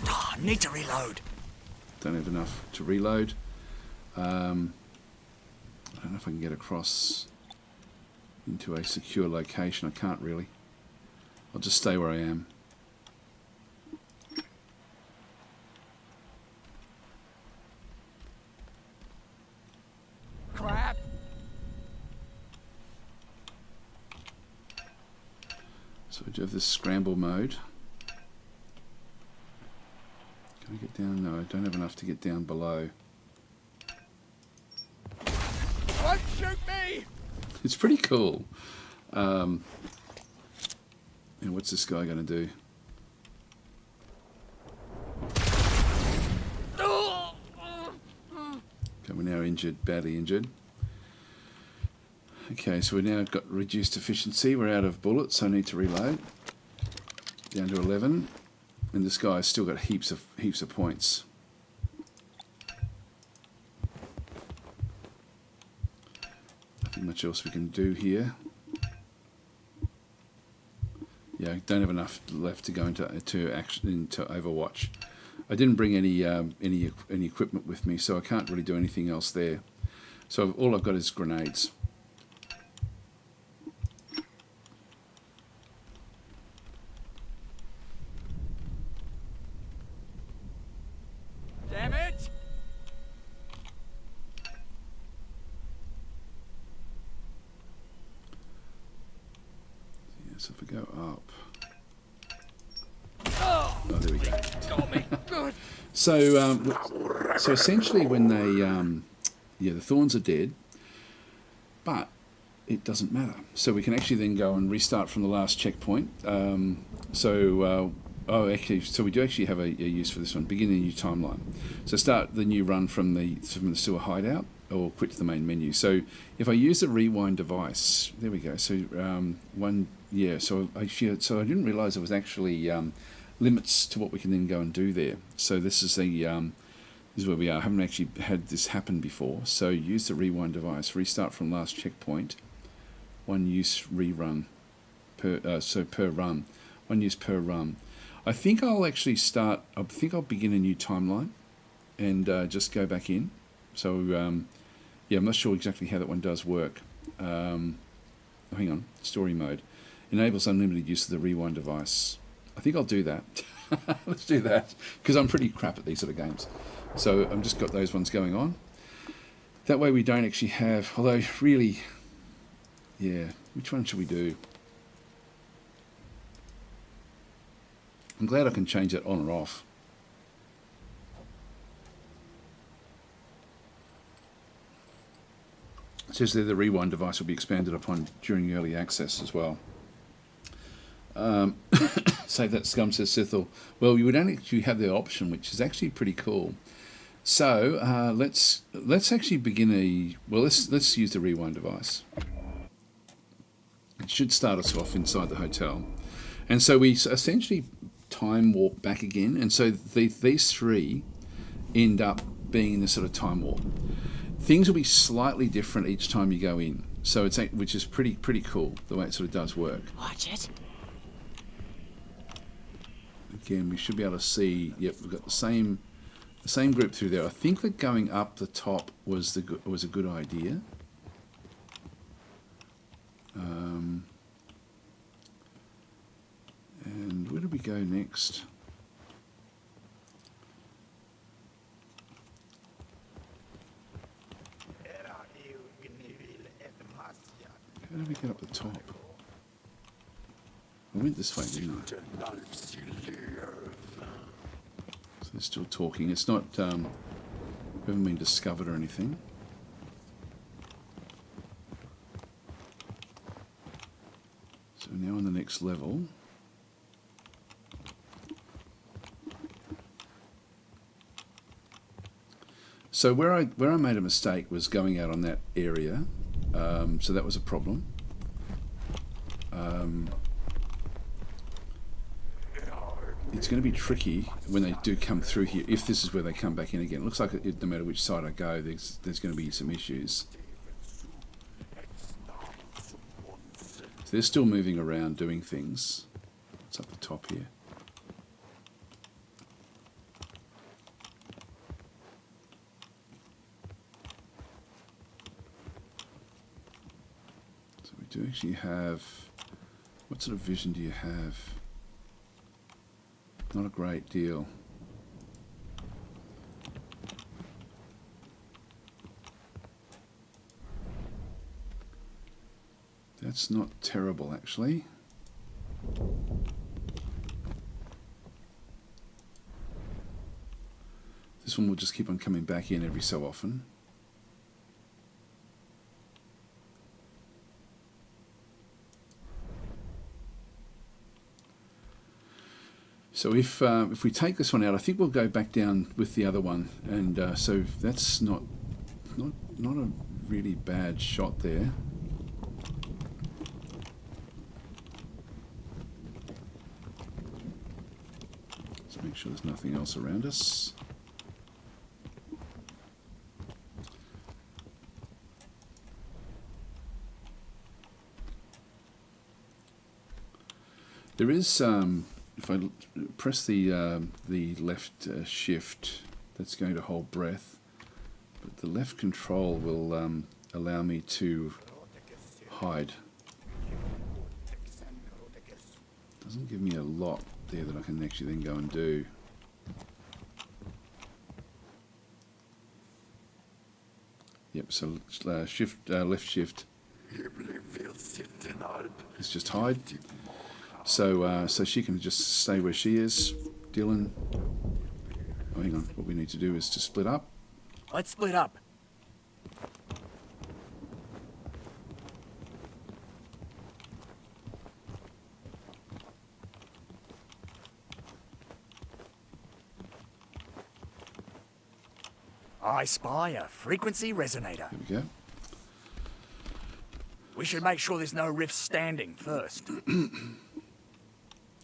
Oh, need to reload. Don't have enough to reload. I don't know if I can get across into a secure location. I can't really. I'll just stay where I am. So we do have this scramble mode. Can I get down? No, I don't have enough to get down below. Don't shoot me! It's pretty cool. And what's this guy going to do? Okay, we're now injured, badly injured. Okay, so we've now got reduced efficiency. We're out of bullets, so I need to reload. Down to 11. And this guy's still got heaps of points. Nothing much else we can do here. Yeah, I don't have enough left to go into Overwatch. I didn't bring any equipment with me, so I can't really do anything else there. So all I've got is grenades. Damn it! Yeah, so if we go up. Oh, there we go. Got me. Good. So essentially, when they, the thorns are dead, but it doesn't matter. So we can actually then go and restart from the last checkpoint. So we do actually have a use for this one. Begin a new timeline. So start the new run from the sewer hideout, or quit to the main menu. So if I use the rewind device, there we go. So So I didn't realise there was actually limits to what we can then go and do there. So this is where we are. I haven't actually had this happen before. So use the rewind device, restart from last checkpoint, one use rerun per run, one use per run. I think I'll actually I'll begin a new timeline and just go back in. So I'm not sure exactly how that one does work. Hang on, story mode enables unlimited use of the rewind device. I think I'll do that. Let's do that, because I'm pretty crap at these sort of games. So I've just got those ones going on. That way we don't actually have, although really, yeah, which one should we do? I'm glad I can change that on or off. It says there the rewind device will be expanded upon during early access as well. Save that, Scum, says Sithel. Well, you would only actually have the option, which is actually pretty cool. So let's actually begin let's use the rewind device. It should start us off inside the hotel, and so we essentially time warp back again, and so these three end up being in this sort of time warp. Things will be slightly different each time you go in, so which is pretty cool the way it sort of does work. Watch it. Again, we should be able to see. Yep, we've got the same group through there. I think that going up the top was a good idea. And where do we go next? How do we get up the top? I went this way, didn't I? So they're still talking. It's not, we haven't been discovered or anything. So now on the next level. So where I made a mistake was going out on that area. So that was a problem. It's going to be tricky when they do come through here, if this is where they come back in again. It looks like no matter which side I go, there's going to be some issues. So they're still moving around doing things. What's up the top here? So we do actually have... What sort of vision do you have? Not a great deal. That's not terrible, actually. This one will just keep on coming back in every so often. So if we take this one out, I think we'll go back down with the other one, and so that's not a really bad shot there. Let's make sure there's nothing else around us. There is, if I press the left shift, that's going to hold breath, but the left control will allow me to hide. Doesn't give me a lot there that I can actually then go and do. Yep, so shift, left shift. It's just hide. So so she can just stay where she is. Dylan. Oh, hang on. What we need to do is to split up. Let's split up. I spy a frequency resonator. There we go. We should make sure there's no rifts standing first.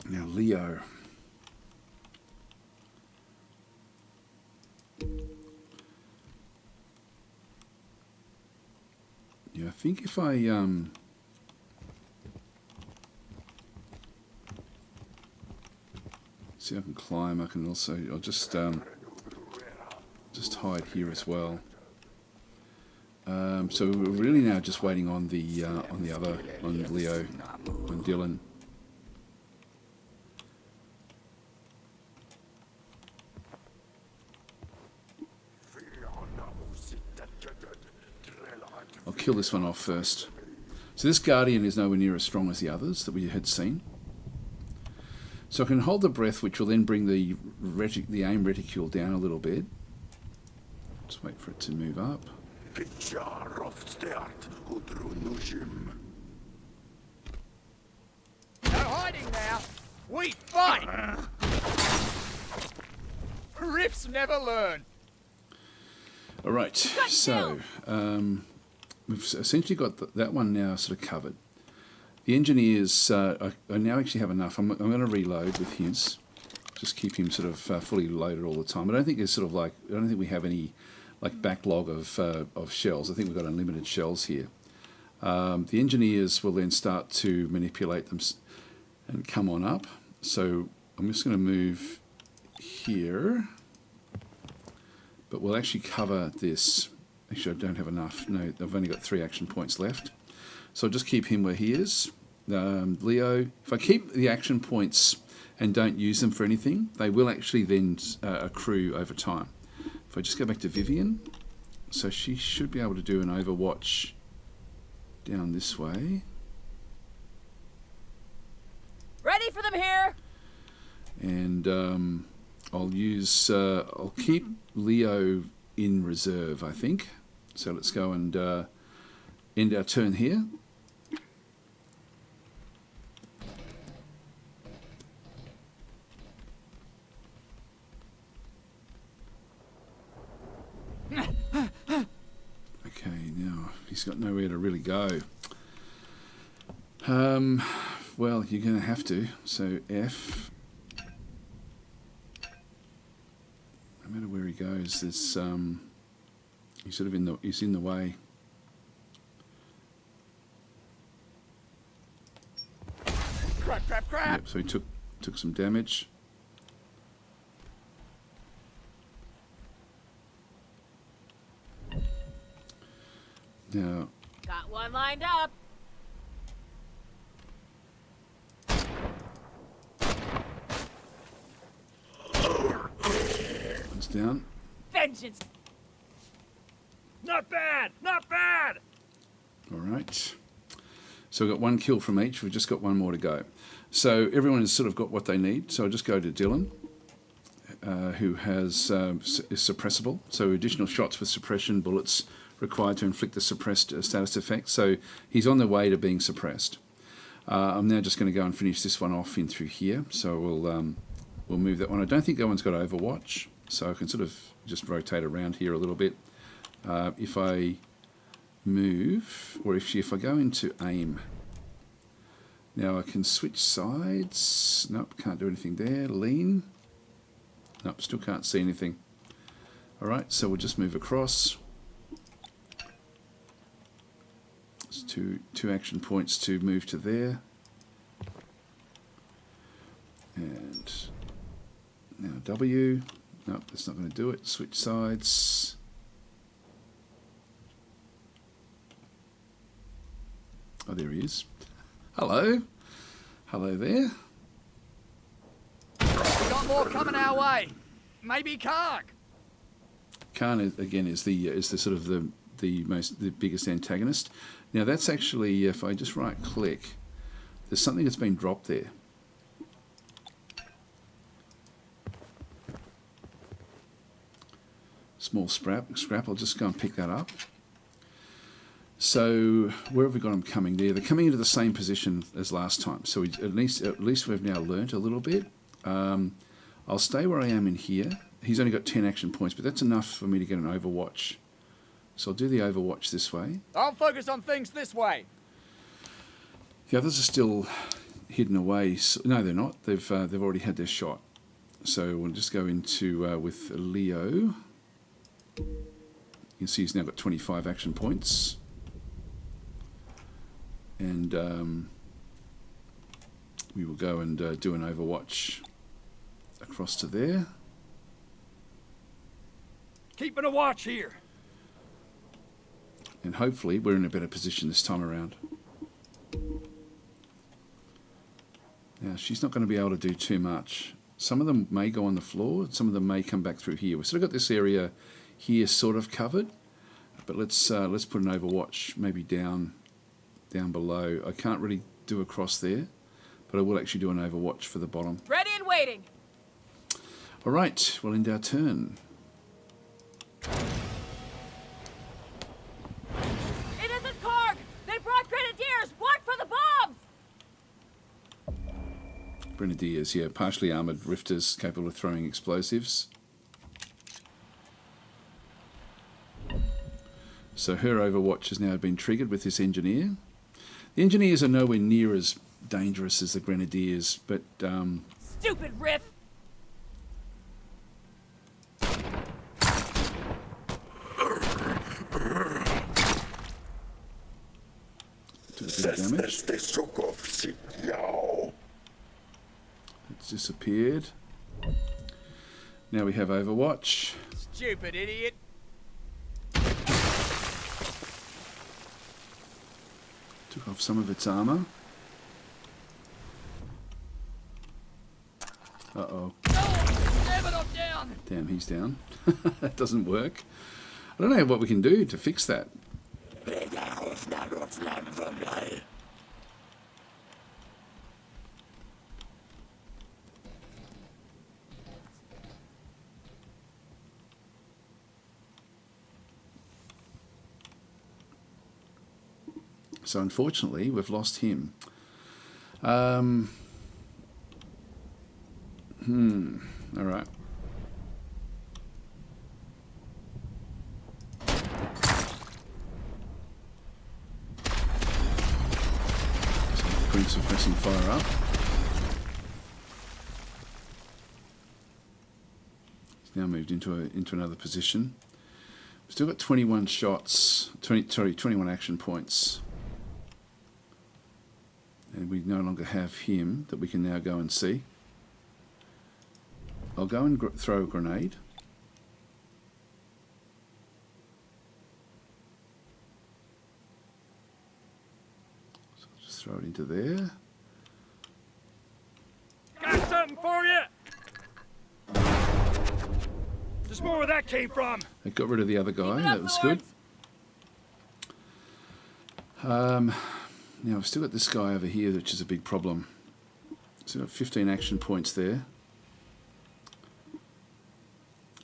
Now, Leo. Yeah, I think if I see if I can climb, I can also, I'll just hide here as well. So we're really now just waiting on the other, on Leo, on Dylan. I'll kill this one off first. So this Guardian is nowhere near as strong as the others that we had seen. So I can hold the breath, which will then bring the aim reticule down a little bit. Just wait for it to move up. No hiding now. We fight. Rifts never learn. All right, so we've essentially got that one now sort of covered. The engineers, I now actually have enough. I'm going to reload with his. Just keep him sort of fully loaded all the time. I don't think there's sort of like, I don't think we have any like backlog of shells. I think we've got unlimited shells here. The engineers will then start to manipulate them and come on up. So I'm just going to move here, but we'll actually cover this. Actually, I don't have enough. No, I've only got 3 action points left. So I'll just keep him where he is. Leo, if I keep the action points and don't use them for anything, they will actually then accrue over time. If I just go back to Vivian, so she should be able to do an overwatch down this way. Ready for them here. And I'll keep Leo in reserve, I think. So let's go and end our turn here. Okay, now he's got nowhere to really go. Well, you're going to have to. So F. No matter where he goes, there's he's sort of he's in the way. Crap, crap, crap. Yep, so he took some damage. Now, Got one lined up. one's down. Vengeance. Not bad, not bad. All right. So we've got 1 kill from each. We've just got 1 more to go. So everyone has sort of got what they need. So I'll just go to Dylan, who has is suppressible. So additional shots with suppression bullets required to inflict the suppressed status effect. So he's on the way to being suppressed. I'm now just going to go and finish this one off in through here. So we'll move that one. I don't think that one's got Overwatch, so I can sort of just rotate around here a little bit. If I move, or if I go into aim, now I can switch sides. Nope, can't do anything there. Lean. Nope, still can't see anything. Alright, so we'll just move across. It's two action points to move to there. And now W. Nope, that's not going to do it. Switch sides. Oh, there he is. Hello. Hello there. We got more coming our way. Maybe Karg. Khan again is the sort of the biggest antagonist. Now that's actually, if I just right click, there's something that's been dropped there. Small scrap. I'll just go and pick that up. So where have we got them coming there? They're coming into the same position as last time. So at least we've now learnt a little bit. I'll stay where I am in here. He's only got 10 action points, but that's enough for me to get an Overwatch. So I'll do the Overwatch this way. I'll focus on things this way. The others are still hidden away. So, no, they're not. They've already had their shot. So we'll just go into with Leo. You can see he's now got 25 action points. And we will go and do an Overwatch across to there. Keeping a watch here. And hopefully we're in a better position this time around. Now she's not going to be able to do too much. Some of them may go on the floor, some of them may come back through here. We've sort of got this area here sort of covered, but let's put an Overwatch maybe down below. I can't really do across there, but I will actually do an Overwatch for the bottom. Ready and waiting. All right, we'll end our turn. It isn't Karg! They brought grenadiers! Watch for the bombs! Grenadiers, yeah, partially armoured rifters capable of throwing explosives. So her Overwatch has now been triggered with this engineer. The engineers are nowhere near as dangerous as the grenadiers, but Stupid riff! do a bit of damage. It's disappeared. Now we have Overwatch. Stupid idiot. Took off some of its armour. Uh-oh. Never knocked down. Damn, he's down. That doesn't work. I don't know what we can do to fix that. So unfortunately, we've lost him. All right. Bring suppressing fire up. He's now moved into another position. We've still got 21 shots. 21 action points. And we no longer have him that we can now go and see. I'll go and throw a grenade. So I'll just throw it into there. Got something for you. There's more where that came from. I got rid of the other guy. Keep it up, That was good. Now I've still got this guy over here, which is a big problem. So I've got 15 action points there.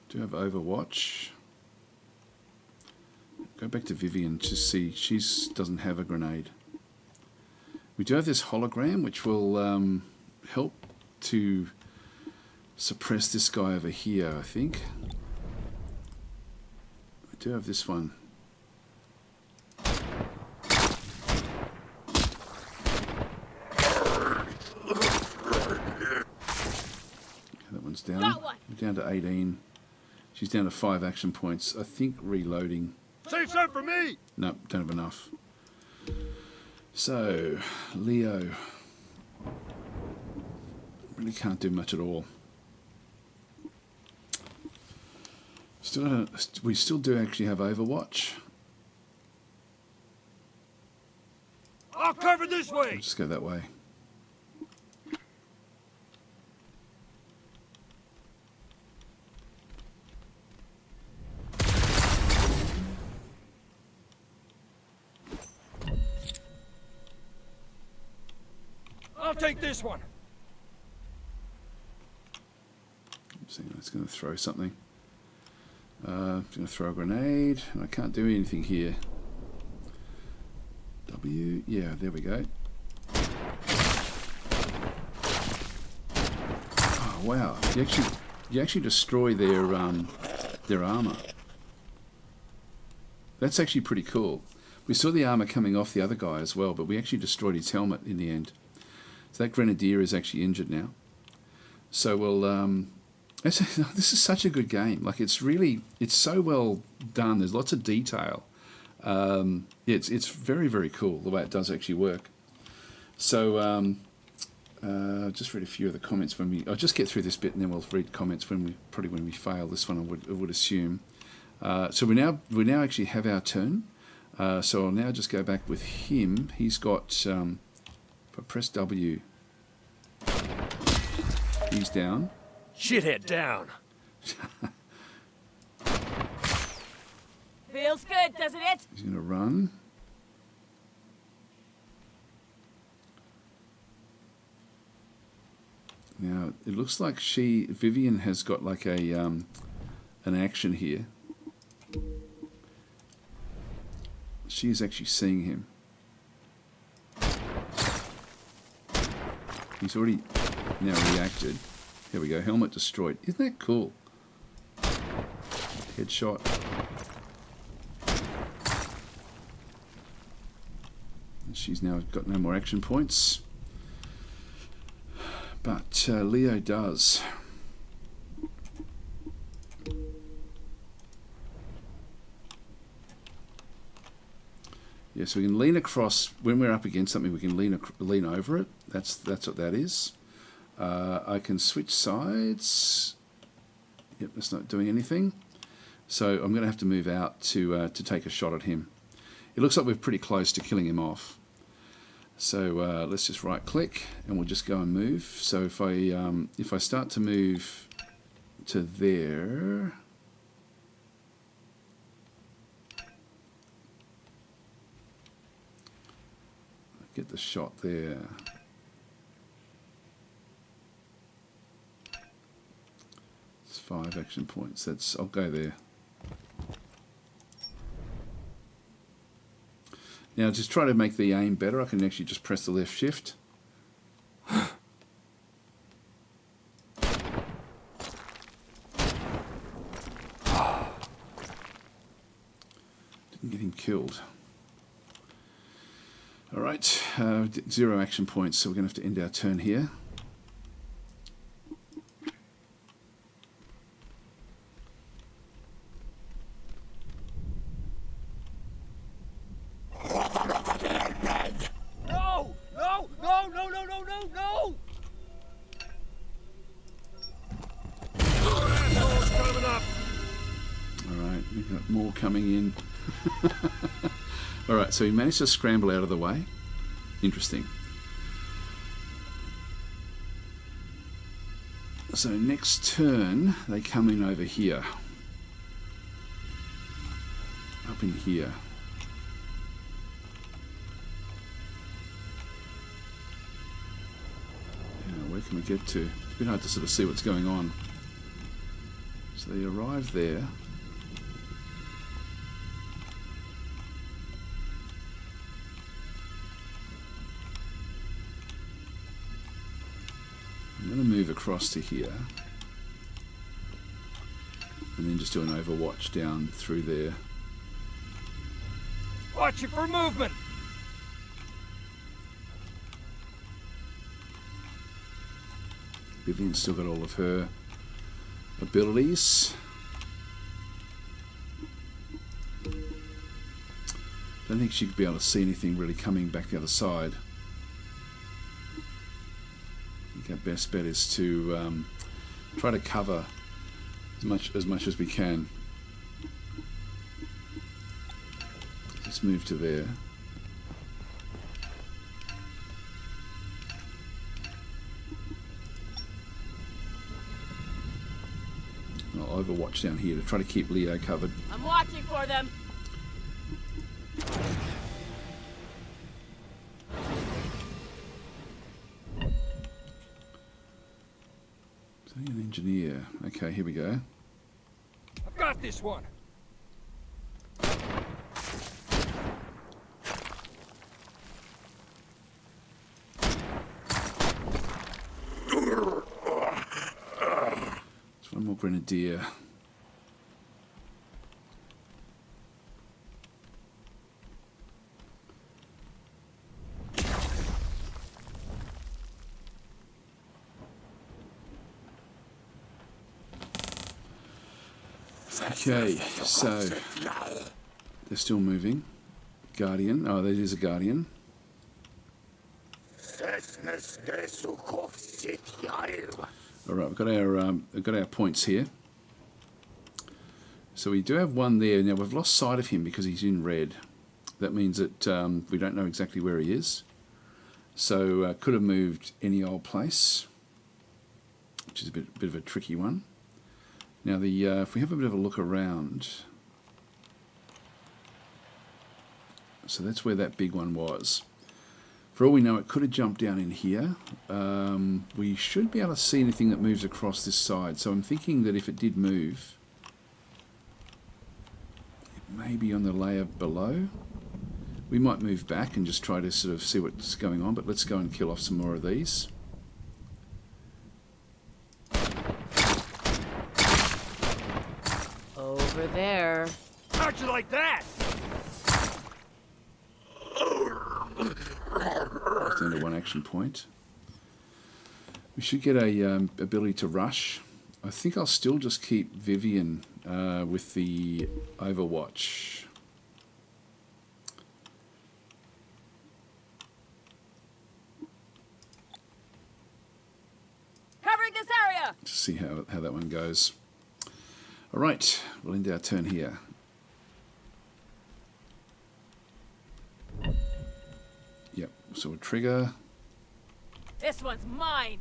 Do have Overwatch. Go back to Vivian to see she doesn't have a grenade. We do have this hologram, which will help to suppress this guy over here, I think. I do have this one. That one's down. Got one. We're down to 18. She's down to 5 action points. I think reloading. Save some for me! No, don't have enough. So, Leo. Really can't do much at all. We still do actually have Overwatch. I'll cover this way! Let's just go that way. I'll take this one. So it's going to throw something. It's going to throw a grenade. And I can't do anything here. W. Yeah, there we go. Oh wow! You actually destroy their armor. That's actually pretty cool. We saw the armor coming off the other guy as well, but we actually destroyed his helmet in the end. So that grenadier is actually injured now. So we'll. This is such a good game. Like it's so well done. There's lots of detail. It's very, very cool the way it does actually work. So just read a few of the comments I'll just get through this bit and then we'll read comments when we fail this one. I would assume. So we now actually have our turn. So I'll now just go back with him. He's got. If I press W, he's down. Shithead down. Feels good, doesn't it? He's going to run. Now, it looks like Vivian has got like a an action here. She is actually seeing him. He's already now reacted. Here we go, helmet destroyed. Isn't that cool? Headshot. And she's now got no more action points. But Leo does. Yeah, so we can lean across when we're up against something. We can lean over it. That's what that is. I can switch sides. Yep, that's not doing anything. So I'm going to have to move out to take a shot at him. It looks like we're pretty close to killing him off. So let's just right click and we'll just go and move. So if I start to move to there. Get the shot there. It's 5 action points. I'll go there. Now just try to make the aim better. I can actually just press the left shift. Didn't get him killed. Alright, 0 action points, so we're going to have to end our turn here. No! No! No! No! No! No! No! No! Coming up. Alright, we've got more coming in. Alright, so he managed to scramble out of the way. Interesting. So next turn, they come in over here. Up in here. where can we get to? It's a bit hard to sort of see what's going on. So they arrive there. I'm going to move across to here. And then just do an overwatch down through there. Watch it for movement. Vivian's still got all of her abilities. Don't think she could be able to see anything really coming back the other side. I think our best bet is to try to cover as much as we can. Let's move to there. I'll overwatch down here to try to keep Leo covered. I'm watching for them. So an engineer. Okay, here we go. I've got this one. There's one more grenadier. Okay, so they're still moving. Guardian. Oh, there is a Guardian. All right, we've got our points here. So we do have one there. Now we've lost sight of him because he's in red. That means that we don't know exactly where he is. So could have moved any old place, which is a bit of a tricky one. Now, if we have a bit of a look around, so that's where that big one was. For all we know, it could have jumped down in here. We should be able to see anything that moves across this side. So I'm thinking that if it did move, it may be on the layer below. We might move back and just try to sort of see what's going on, but let's go and kill off some more of these. Over there. How'd you like that? It's down to one action point. We should get a ability to rush. I think I'll still just keep Vivian with the Overwatch. Covering this area. To see how that one goes. All right, we'll end our turn here. Yep, so we'll trigger. This one's mine.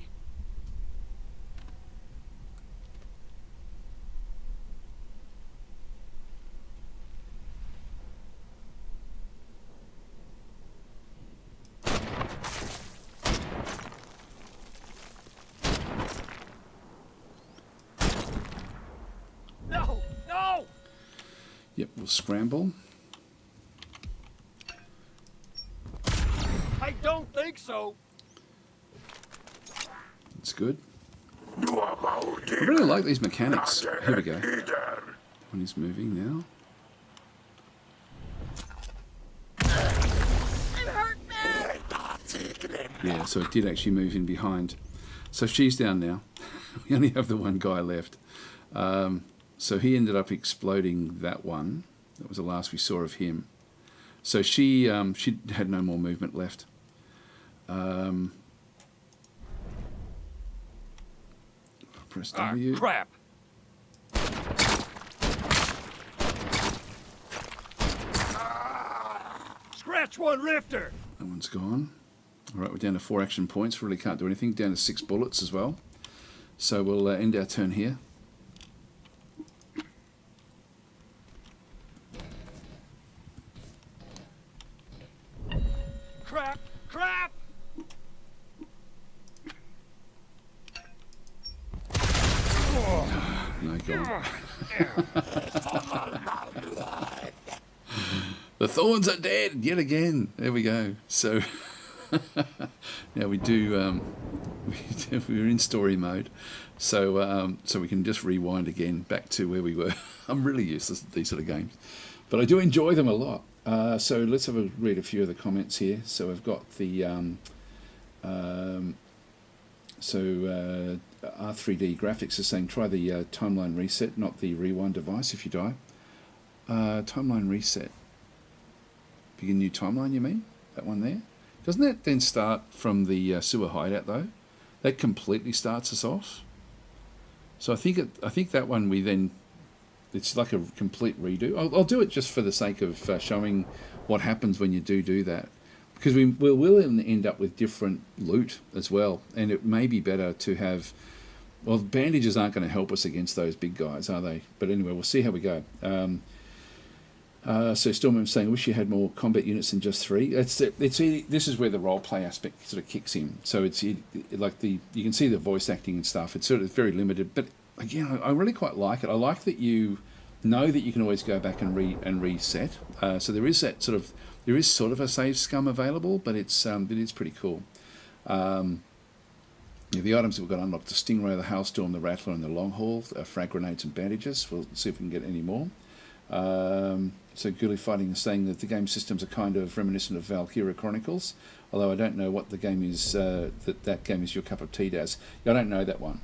No! No! Yep, we'll scramble. I don't think so. That's good. I really like these mechanics. Here we go. When he's moving now. I'm hurt, man. Yeah, so it did actually move in behind. So she's down now. We only have the one guy left. So he ended up exploding that one. That was the last we saw of him. So she had no more movement left. Press W. Crap. Scratch one rifter. That one's gone. All right, we're down to 4 action points. Really can't do anything. Down to 6 bullets as well. So we'll end our turn here. Crap. Crap. gone. The thorns are dead yet again. There we go. So now we do. We're in story mode, so we can just rewind again back to where we were. I'm really useless at these sort of games, but I do enjoy them a lot. So let's have a read a few of the comments here. So I've got the R3D graphics is saying try the timeline reset, not the rewind device if you die. Timeline reset. Begin new timeline, you mean? That one there? Doesn't that then start from the sewer hideout though? That completely starts us off. So I think that one it's like a complete redo. I'll do it just for the sake of showing what happens when you do that, because we will end up with different loot as well, and it may be better to have. Well, bandages aren't going to help us against those big guys, are they? But anyway, we'll see how we go. So Stormham's saying, I wish you had more combat units than just 3. This is where the role play aspect sort of kicks in. So you can see the voice acting and stuff. It's sort of very limited, but again, I really quite like it. I like that you know that you can always go back and reset. So there is sort of a save scum available, but it is pretty cool. The items that we've got unlocked: the Stingray, the Hailstorm, the Rattler, and the Long Haul, frag grenades and bandages. We'll see if we can get any more. So Ghoulie Fighting is saying that the game systems are kind of reminiscent of Valkyria Chronicles, although I don't know what the game is, that game is your cup of tea, Daz. I don't know that one.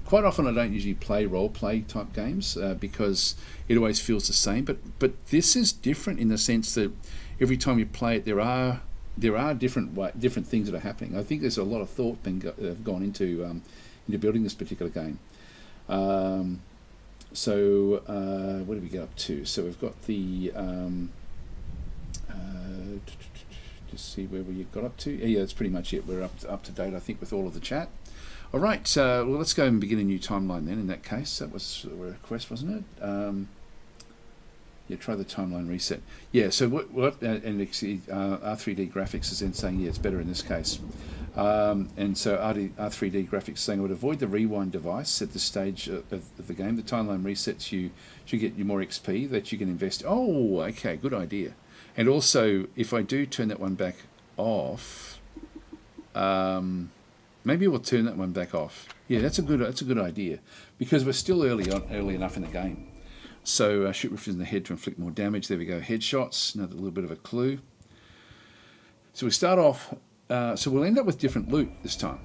Quite often I don't usually play role-play type games because it always feels the same, but this is different in the sense that every time you play it there are different things that are happening. I think there's a lot of thought have gone into building this particular game. So what did we get up to? So we've got the just see where we got up to. Yeah, that's pretty much it. We're up to date, I think, with all of the chat. All right, well, let's go and begin a new timeline then. In that case, that was a request, wasn't it? Yeah, try the timeline reset. Yeah, so what and R3D graphics is then saying, yeah, it's better in this case. And so R3D graphics saying I would avoid the rewind device at this stage of the game. The timeline resets you should get you more XP that you can invest. Oh, okay, good idea. And also, if I do turn that one back off, maybe we'll turn that one back off. Yeah, that's a good idea, because we're still early enough in the game. So shoot rifters in the head to inflict more damage. There we go. Headshots. Another little bit of a clue. So we start off. So we'll end up with different loot this time.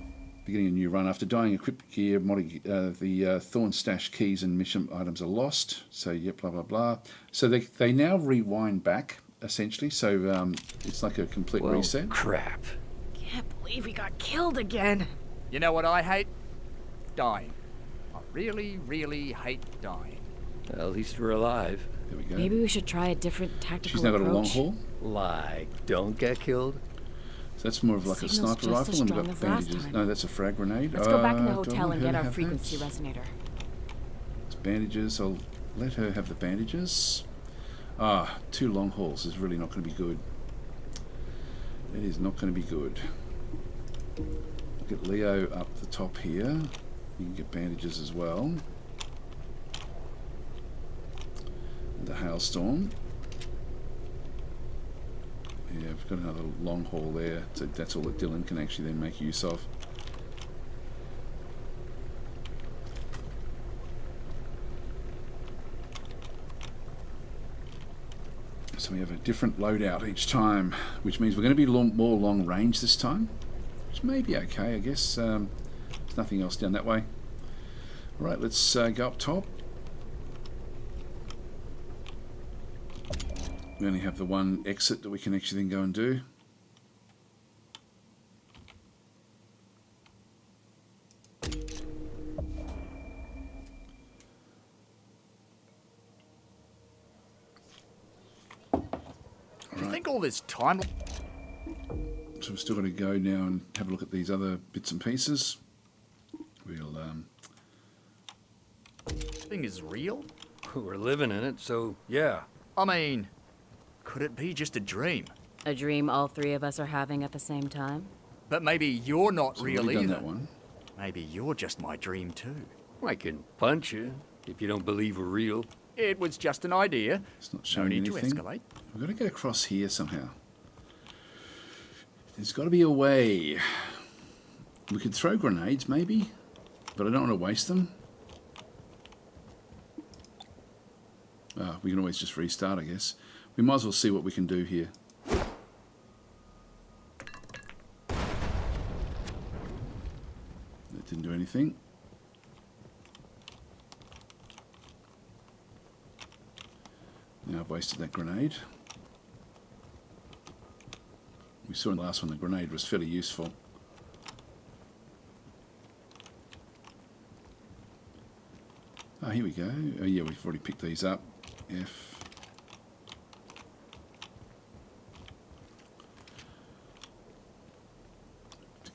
Beginning a new run. After dying, equipped gear, the Thorn Stash keys and mission items are lost. So yep, blah, blah, blah. So they now rewind back, essentially. So it's like a complete reset. Crap. Can't believe we got killed again. You know what I hate? Dying. I really, really hate dying. At least we're alive. There we go. Maybe we should try a different tactical She's now got a long approach. haul. Like, don't get killed. So that's more of like a Signal's sniper just as rifle, and we've strong got as last bandages. time. No, that's a frag grenade. Let's go back in the do I hotel want and her get to our have frequency that? resonator. It's bandages. I'll let her have the bandages. 2 long hauls is really not going to be good. It is not going to be good. Get Leo up the top here. You can get bandages as well. The Hailstorm. Yeah, we've got another long haul there. So that's all that Dylan can actually then make use of. So we have a different loadout each time, which means we're going to be more long range this time, which may be okay, I guess. There's nothing else down that way. All right, let's go up top. We only have the one exit that we can actually then go and do. Do you think all this time... So we're still going to go now and have a look at these other bits and pieces. We'll thing is real? We're living in it, so yeah. I mean, could it be just a dream? A dream all 3 of us are having at the same time? But maybe you're not so we've real already done either. that one. Maybe you're just my dream too. I can punch you. If you don't believe we're real. It was just an idea. It's not No showing need anything. to escalate. We've got to get across here somehow. There's got to be a way. We could throw grenades, maybe, but I don't want to waste them. We can always just restart, I guess. We might as well see what we can do here. That didn't do anything. Now I've wasted that grenade. We saw in the last one the grenade was fairly useful. Oh, here we go. Oh yeah, we've already picked these up. F.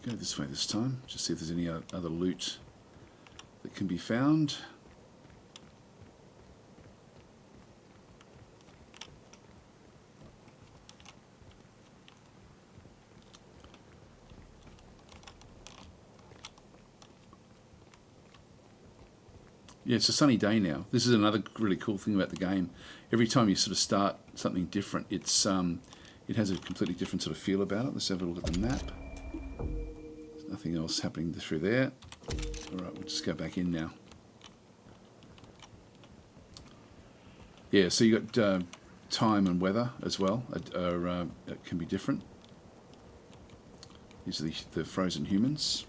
Go this way this time. Just see if there's any other loot that can be found. Yeah, it's a sunny day now. This is another really cool thing about the game. Every time you sort of start something different, it has a completely different sort of feel about it. Let's have a look at the map. There's nothing else happening through there. All right, we'll just go back in now. Yeah, so you got time and weather as well. It can be different. These are the frozen humans.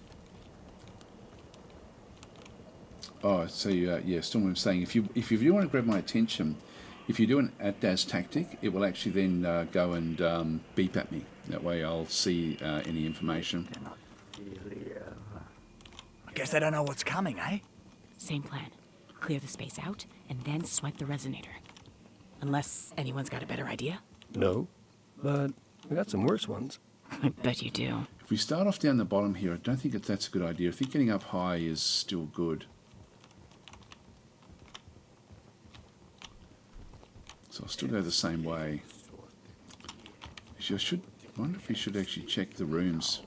Oh, so yeah, Storm was saying if you want to grab my attention, if you do an DasTactic, it will actually then go and beep at me. That way I'll see any information. I guess they don't know what's coming, eh? Same plan. Clear the space out, and then swipe the resonator. Unless anyone's got a better idea? No, but we got some worse ones. I bet you do. If we start off down the bottom here, I don't think that's a good idea. I think getting up high is still good. So I'll still go the same way. I wonder if we should actually check the rooms.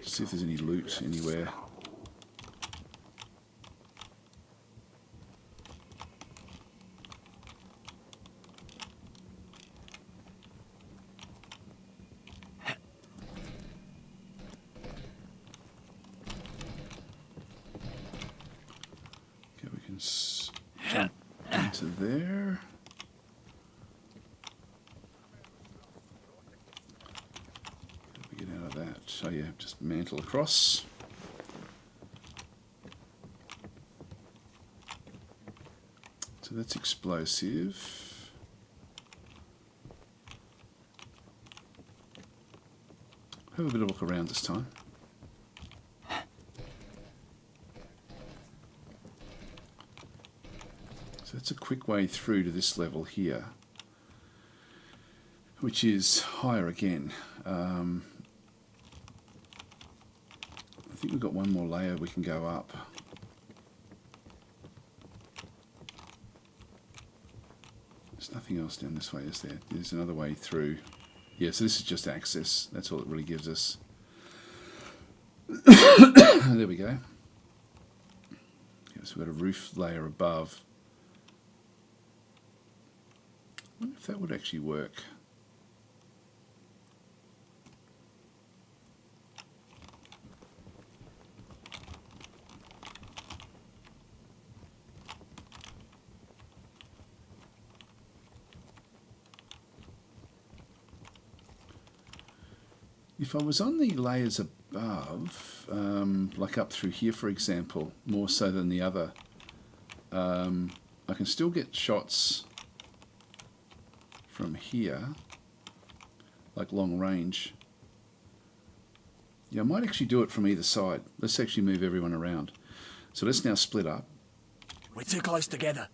See if there's any loot anywhere. Jump into there. How do we get out of that? Oh yeah, just mantle across. So that's explosive. Have a bit of a look around this time. So that's a quick way through to this level here, which is higher again. I think we've got one more layer we can go up. There's nothing else down this way, is there? There's another way through. Yeah, so this is just access. That's all it really gives us. There we go. Okay, so we've got a roof layer above. I wonder if that would actually work. If I was on the layers above, like up through here for example, more so than the other, I can still get shots from here, like long range. Yeah, I might actually do it from either side. Let's actually move everyone around. So let's now split up. We're too close together.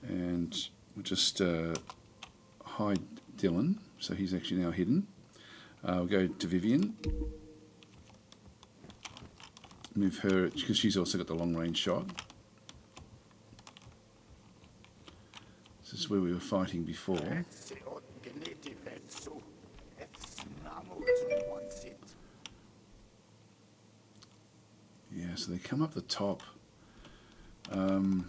And we'll just hide Dylan. So he's actually now hidden. We'll go to Vivian. Move her, because she's also got the long range shot. This is where we were fighting before. So they come up the top. So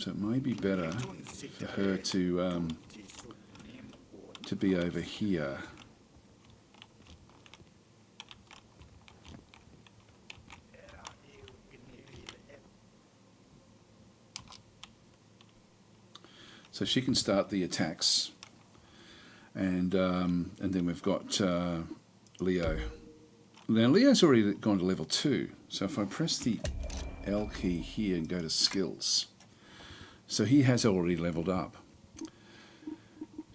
it may be better for her to be over here. So she can start the attacks, and then we've got Leo. Now Leo's already gone to level 2. So if I press the L key here and go to skills, so he has already leveled up.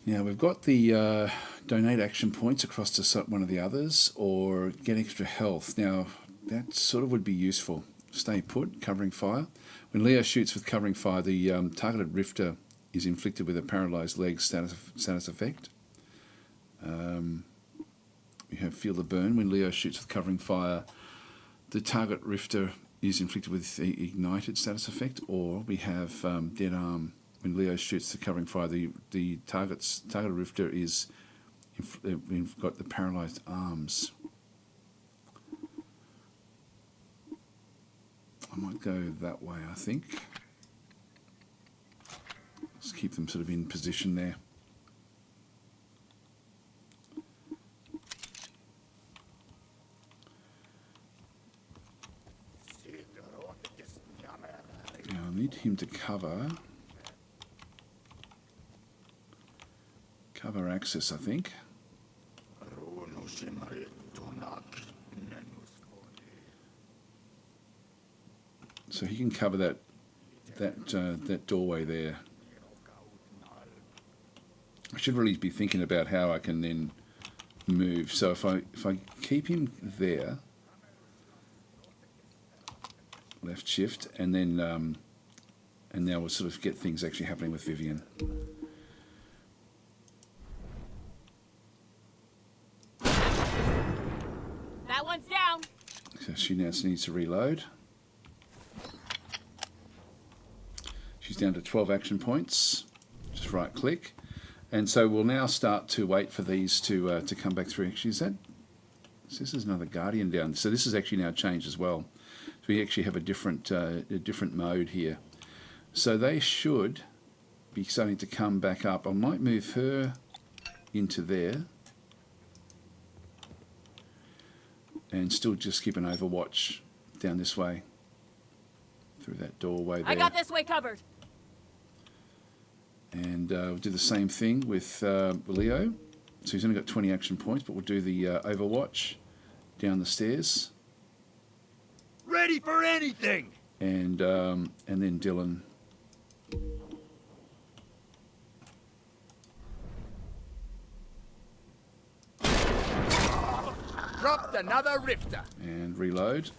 Now we've got the donate action points across to one of the others, or get extra health. Now that sort of would be useful. Stay put, covering fire. When Leo shoots with covering fire, the targeted rifter is inflicted with a paralyzed leg status effect. We have feel the burn. When Leo shoots with covering fire, the target rifter is inflicted with the ignited status effect. Or we have dead arm. When Leo shoots the covering fire, the targeted rifter is got the paralyzed arms. I might go that way, I think. Just keep them sort of in position there. Now I need him to cover access, I think. So he can cover that doorway there. I should really be thinking about how I can then move. So if I keep him there, left shift, and then and now we'll sort of get things actually happening with Vivian. That one's down. So she now needs to reload. She's down to 12 action points. Just right click. And so we'll now start to wait for these to come back through. Actually, so this is another Guardian down. So this has actually now changed as well. So we actually have a different mode here. So they should be starting to come back up. I might move her into there. And still just keep an overwatch down this way. Through that doorway there. I got this way covered. And we'll do the same thing with Leo. So he's only got 20 action points, but we'll do the overwatch down the stairs. Ready for anything! And then Dylan. Dropped another rifter. And reload.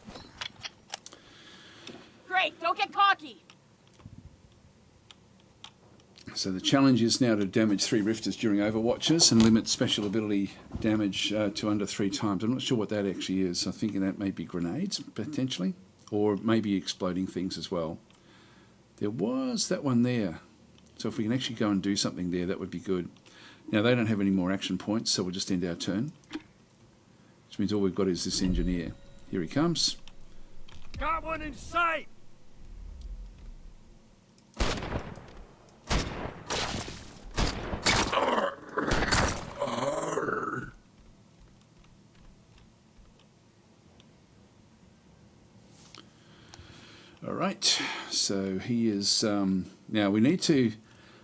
Great, don't get cocky. So the challenge is now to damage 3 rifters during overwatches and limit special ability damage to under 3 times. I'm not sure what that actually is. I'm thinking that may be grenades, potentially, or maybe exploding things as well. There was that one there. So if we can actually go and do something there, that would be good. Now they don't have any more action points, so we'll just end our turn. Which means all we've got is this engineer. Here he comes. Got one in sight! Alright, so he is... now we need to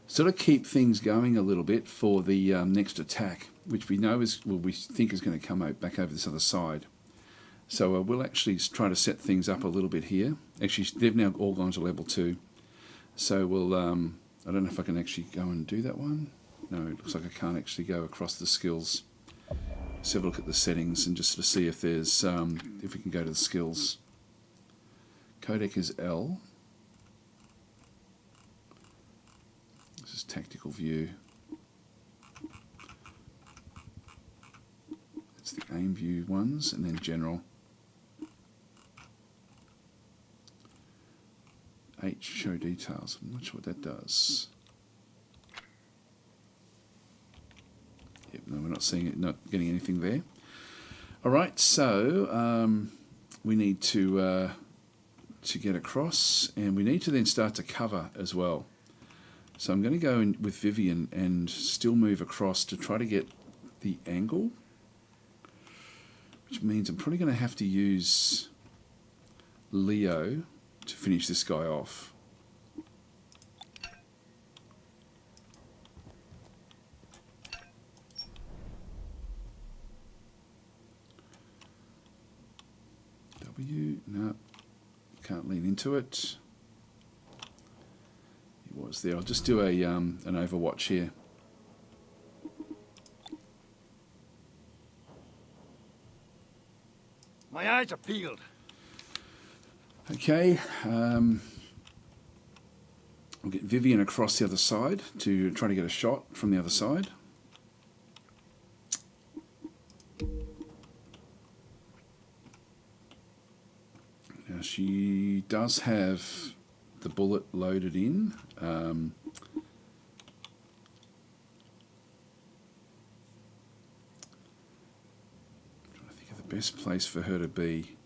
sort of keep things going a little bit for the next attack, which we know is, well, we think is going to come out back over this other side. So we'll actually try to set things up a little bit here. Actually, they've now all gone to level 2. So we'll... I don't know if I can actually go and do that one. No, it looks like I can't actually go across the skills. Let's have a look at the settings and just to see if there's... if we can go to the skills. Codex is L. This is tactical view. It's the aim view ones, and then general. H, show details. I'm not sure what that does. Yep, no, we're not seeing it, not getting anything there. All right, so we need to get across, and we need to then start to cover as well. So I'm going to go in with Vivian and still move across to try to get the angle, which means I'm probably going to have to use Leo to finish this guy off. No, can't lean into it. He was there. I'll just do a an overwatch here. My eyes are peeled. Okay, I'll get Vivian across the other side to try to get a shot from the other side. Now she does have the bullet loaded in. Trying to think of the best place for her to be.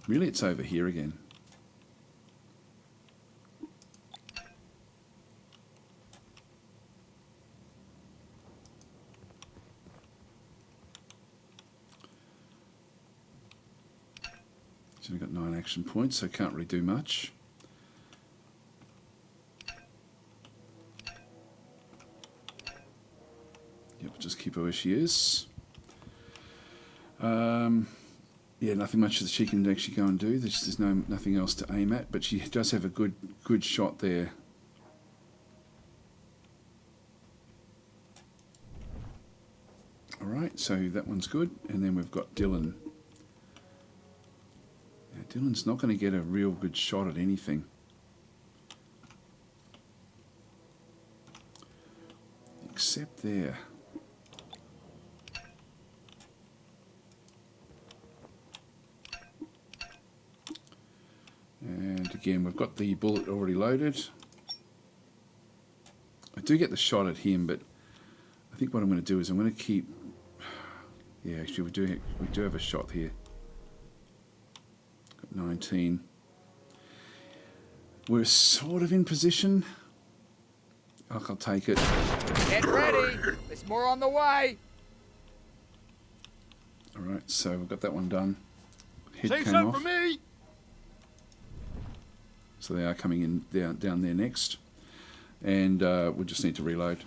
Really, it's over here again. So we've got 9 action points, so can't really do much. Yep, just keep her where she is. Yeah, nothing much that she can actually go and do. There's nothing else to aim at, but she does have a good shot there. All right, so that one's good, and then we've got Dylan. Now, Dylan's not going to get a real good shot at anything. Except there. And again, we've got the bullet already loaded. I do get the shot at him, but I think what I'm going to do is I'm going to keep... Yeah, actually we do have a shot here. Got 19. We're sort of in position. I'll take it. Get ready! There's more on the way! Alright, so we've got that one done. Head Say came something off. for me! So they are coming in down there next. And we just need to reload.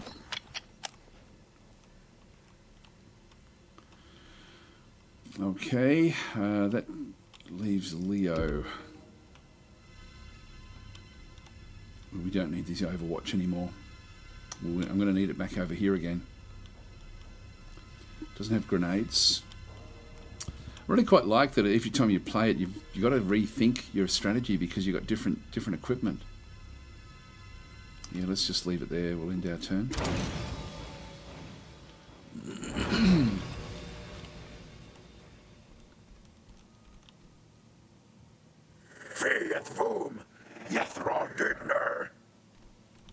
Okay, that leaves Leo. We don't need this Overwatch anymore. I'm going to need it back over here again. Doesn't have grenades. I really quite like that every time you play it, you've got to rethink your strategy because you've got different equipment. Yeah, let's just leave it there. We'll end our turn.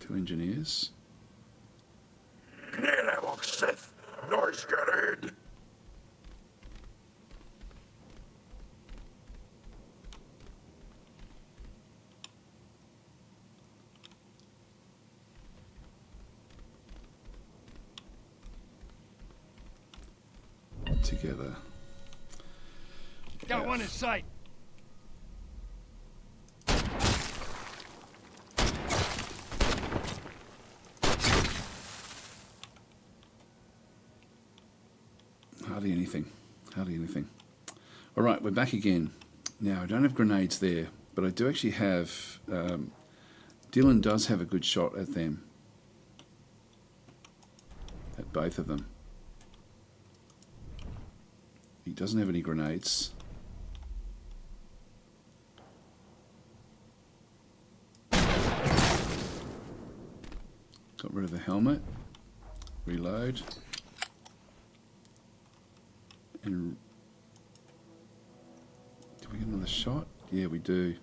Two engineers. Together. Got one in sight. Hardly anything. Hardly anything. All right, we're back again. Now, I don't have grenades there, but I do actually have... Dylan does have a good shot at them. At both of them. He doesn't have any grenades. Got rid of the helmet. Reload. And do we get another shot? Yeah, we do.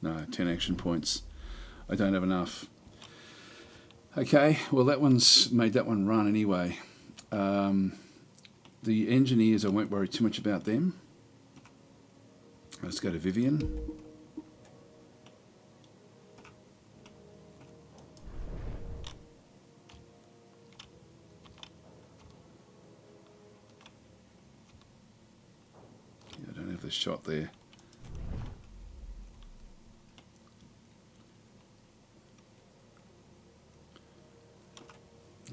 No, 10 action points. I don't have enough. Okay, well that one's made that one run anyway. The engineers, I won't worry too much about them. Let's go to Vivian. Yeah, I don't have the shot there.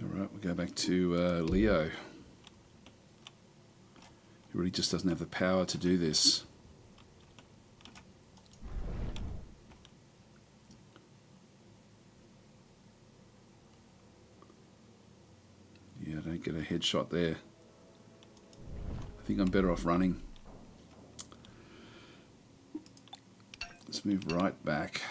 Alright, we'll go back to Leo. He really just doesn't have the power to do this. Yeah, I don't get a headshot there. I think I'm better off running. Let's move right back.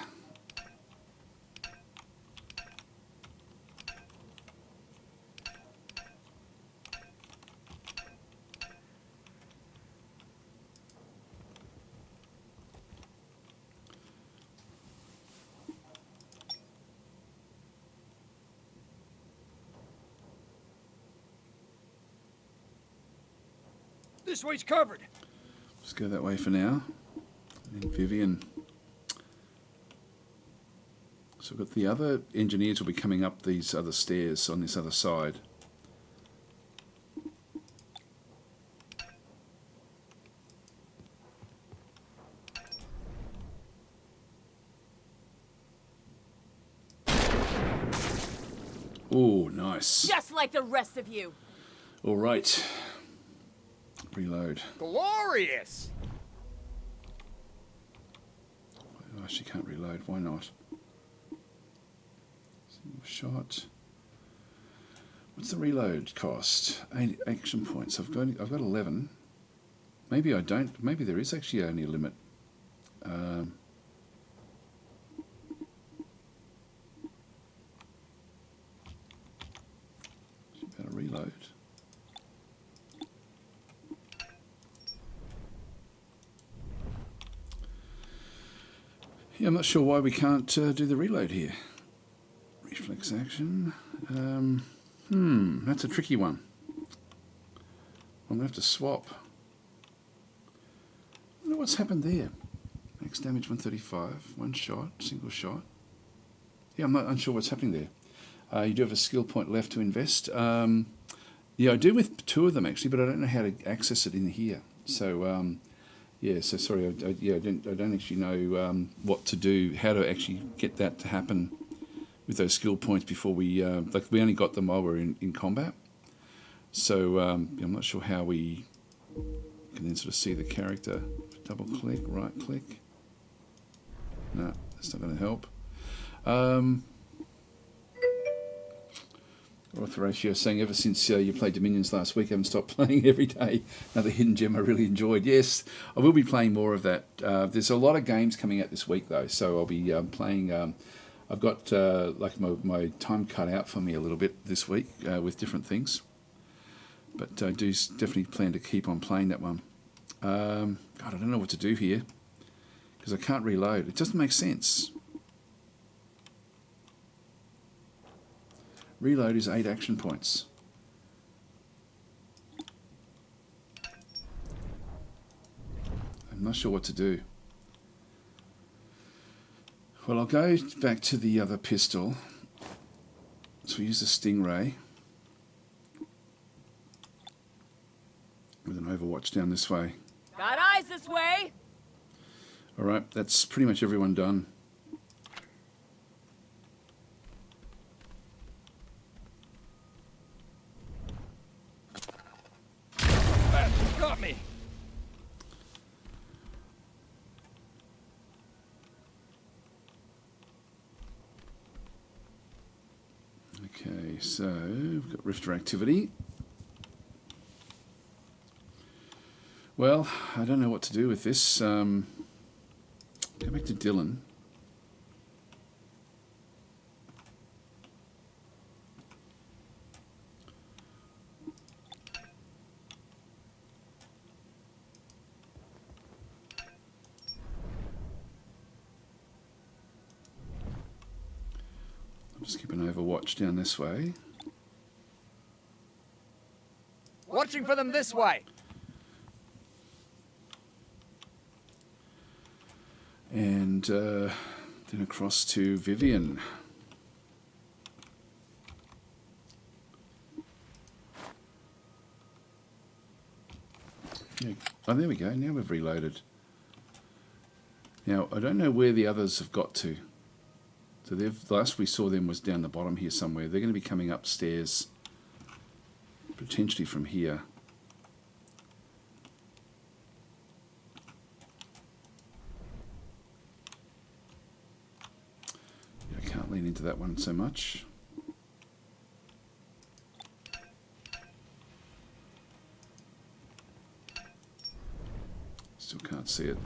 This way's covered. Just go that way for now. And then Vivian. So we've got the other engineers will be coming up these other stairs on this other side. Oh, nice. Just like the rest of you. All right. Reload. Glorious! Oh, she can't reload. Why not? Single shot. What's the reload cost? 8 action points. I've got 11. Maybe I don't. Maybe there is actually only a limit. She better reload. Yeah, I'm not sure why we can't do the reload here. Reflex action. That's a tricky one. I'm going to have to swap. I wonder what's happened there. Max damage 135, one shot, single shot. Yeah, I'm not unsure what's happening there. You do have a skill point left to invest. Yeah, I do with 2 of them actually, but I don't know how to access it in here. So, yeah, so sorry, I don't actually know what to do, how to actually get that to happen with those skill points before we, like we only got them while we're in combat. So I'm not sure how we can then sort of see the character. Double click, right click. No, that's not going to help. Horatio saying, ever since you played Dominions last week, I haven't stopped playing every day. Another hidden gem I really enjoyed. Yes, I will be playing more of that. There's a lot of games coming out this week, though, so I'll be playing... I've got like my time cut out for me a little bit this week with different things. But I do definitely plan to keep on playing that one. God, I don't know what to do here, because I can't reload. It doesn't make sense. Reload is 8 action points. I'm not sure what to do. Well, I'll go back to the other pistol. So we use the Stingray. With an Overwatch down this way. Got eyes this way. Alright, that's pretty much everyone done. Got me. Okay, so we've got Rifter activity. Well, I don't know what to do with this. Go back to Dylan. Just keep an overwatch down this way. Watching for them this way. And then across to Vivian. Yeah. Oh, there we go. Now we've reloaded. Now, I don't know where the others have got to. So the last we saw them was down the bottom here somewhere. They're going to be coming upstairs, potentially from here. Yeah, I can't lean into that one so much. Still can't see it.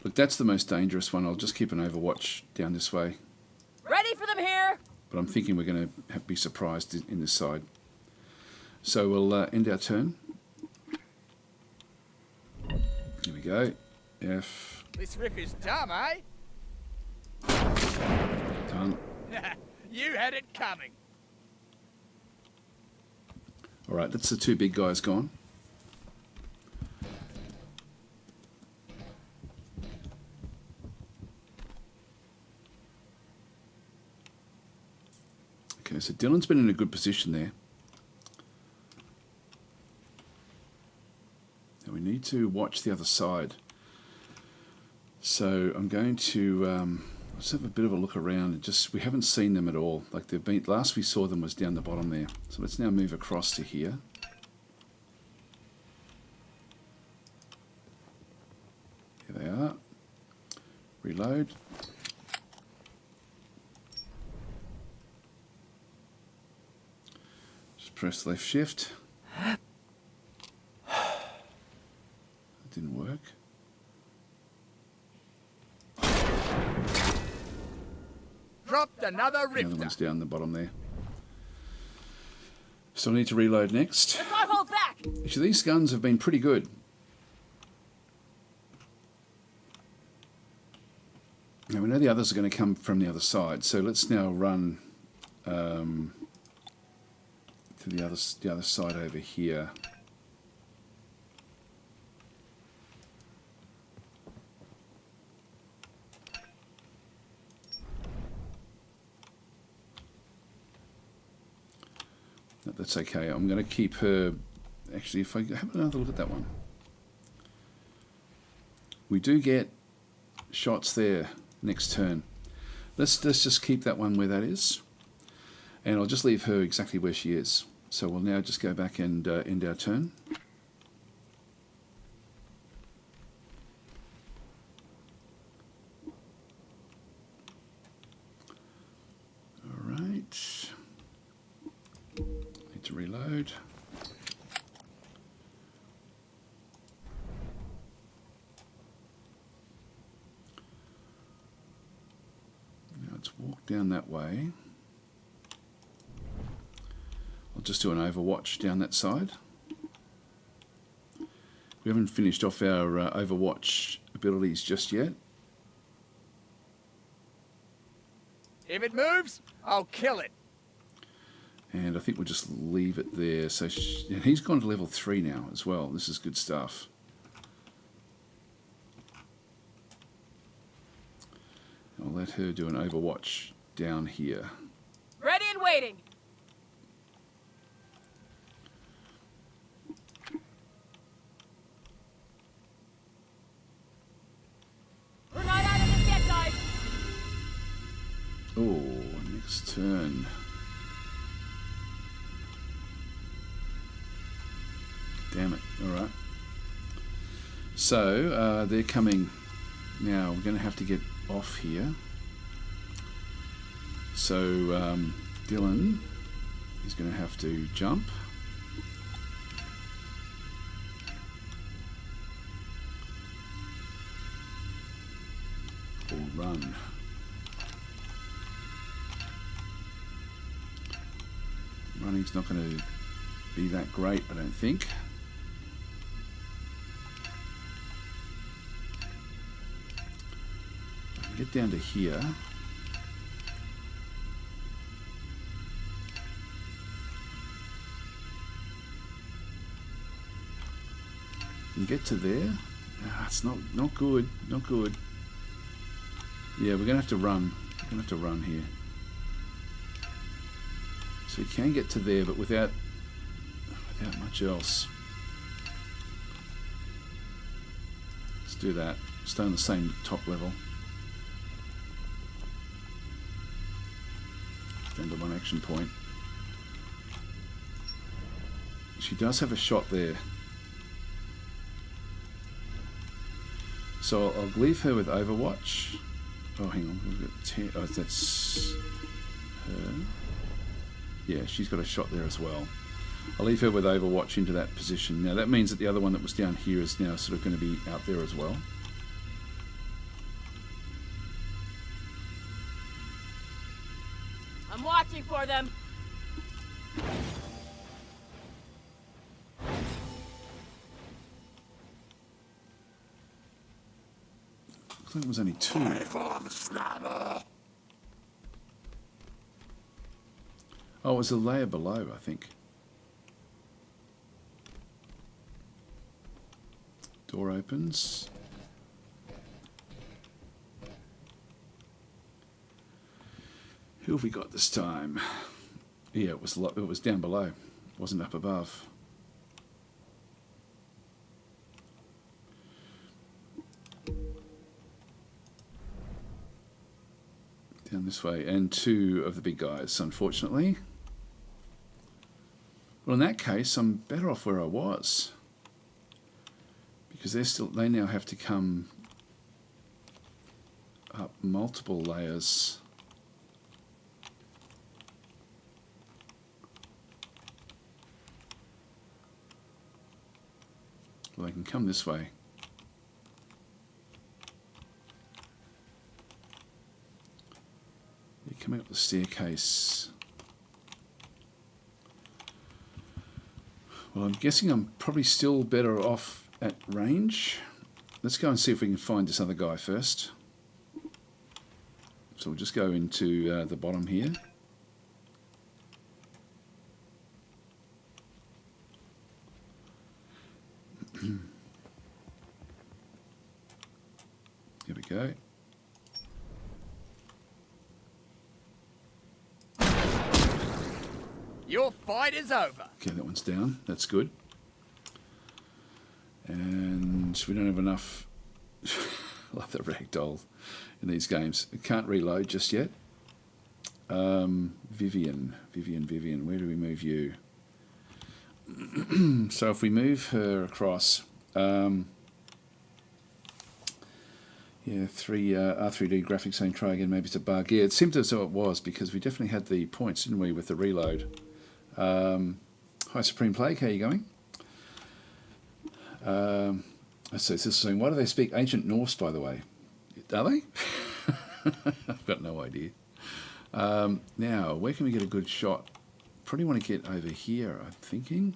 Look, that's the most dangerous one. I'll just keep an overwatch down this way. Ready for them here! But I'm thinking we're going to be surprised in this side. So we'll end our turn. Here we go. F. This riff is dumb, eh? Done. You had it coming. All right, that's the two big guys gone. Okay, so Dylan's been in a good position there. Now we need to watch the other side. So I'm going to let's have a bit of a look around. And we haven't seen them at all. Like they've been. Last we saw them was down the bottom there. So let's now move across to here. Here they are. Reload. Press left shift. That didn't work. Dropped another The other rifter. one's down the bottom there. So I need to reload next. Let's not hold back! Actually, these guns have been pretty good. Now we know the others are going to come from the other side, so let's now run to the other side over here. No, that's okay. I'm going to keep her. Actually, if I have another look at that one, we do get shots there next turn. Let's just keep that one where that is, and I'll just leave her exactly where she is. So we'll now just go back and end our turn. All right. Need to reload. Now let's walk down that way. I'll just do an overwatch down that side. We haven't finished off our overwatch abilities just yet. If it moves, I'll kill it. And I think we'll just leave it there. So he's gone to level 3 now as well. This is good stuff. I'll let her do an overwatch down here. Ready and waiting! We're not out of this yet, guys! Oh, next turn. Damn it. Alright. So, they're coming now. We're going to have to get off here. So, Dylan is going to have to jump. Or run. Running's not going to be that great, I don't think. Get down to here. And get to there. Ah, it's not good. Not good. Yeah, we're gonna have to run. We're gonna have to run here. So we can get to there, but without much else. Let's do that. Stay on the same top level. Down to 1 action point. She does have a shot there. So I'll leave her with Overwatch. Oh, hang on. We've got 10. Oh, that's her. Yeah, she's got a shot there as well. I'll leave her with Overwatch into that position. Now that means that the other one that was down here is now sort of going to be out there as well. I'm watching for them. I think it was only 2. Oh, it was a layer below, I think. Door opens. Who have we got this time? Yeah, it was down below. It wasn't up above. Down this way, and 2 of the big guys, unfortunately. Well, in that case, I'm better off where I was, because they now have to come up multiple layers. Well, they can come this way. You're coming up the staircase. Well, I'm guessing I'm probably still better off at range. Let's go and see if we can find this other guy first. So we'll just go into the bottom here. Here we go. Your fight is over. Okay, that one's down. That's good. And we don't have enough. I love that ragdoll in these games. I can't reload just yet. Vivian. Where do we move you? So if we move her across, yeah, R3D graphics saying try again, maybe it's a bug. Yeah, it seemed as though it was, because we definitely had the points, didn't we, with the reload. Hi Supreme Plague, how are you going? So this is saying, why do they speak ancient Norse, by the way? Are they? I've got no idea. Now, where can we get a good shot? Probably want to get over here, I'm thinking.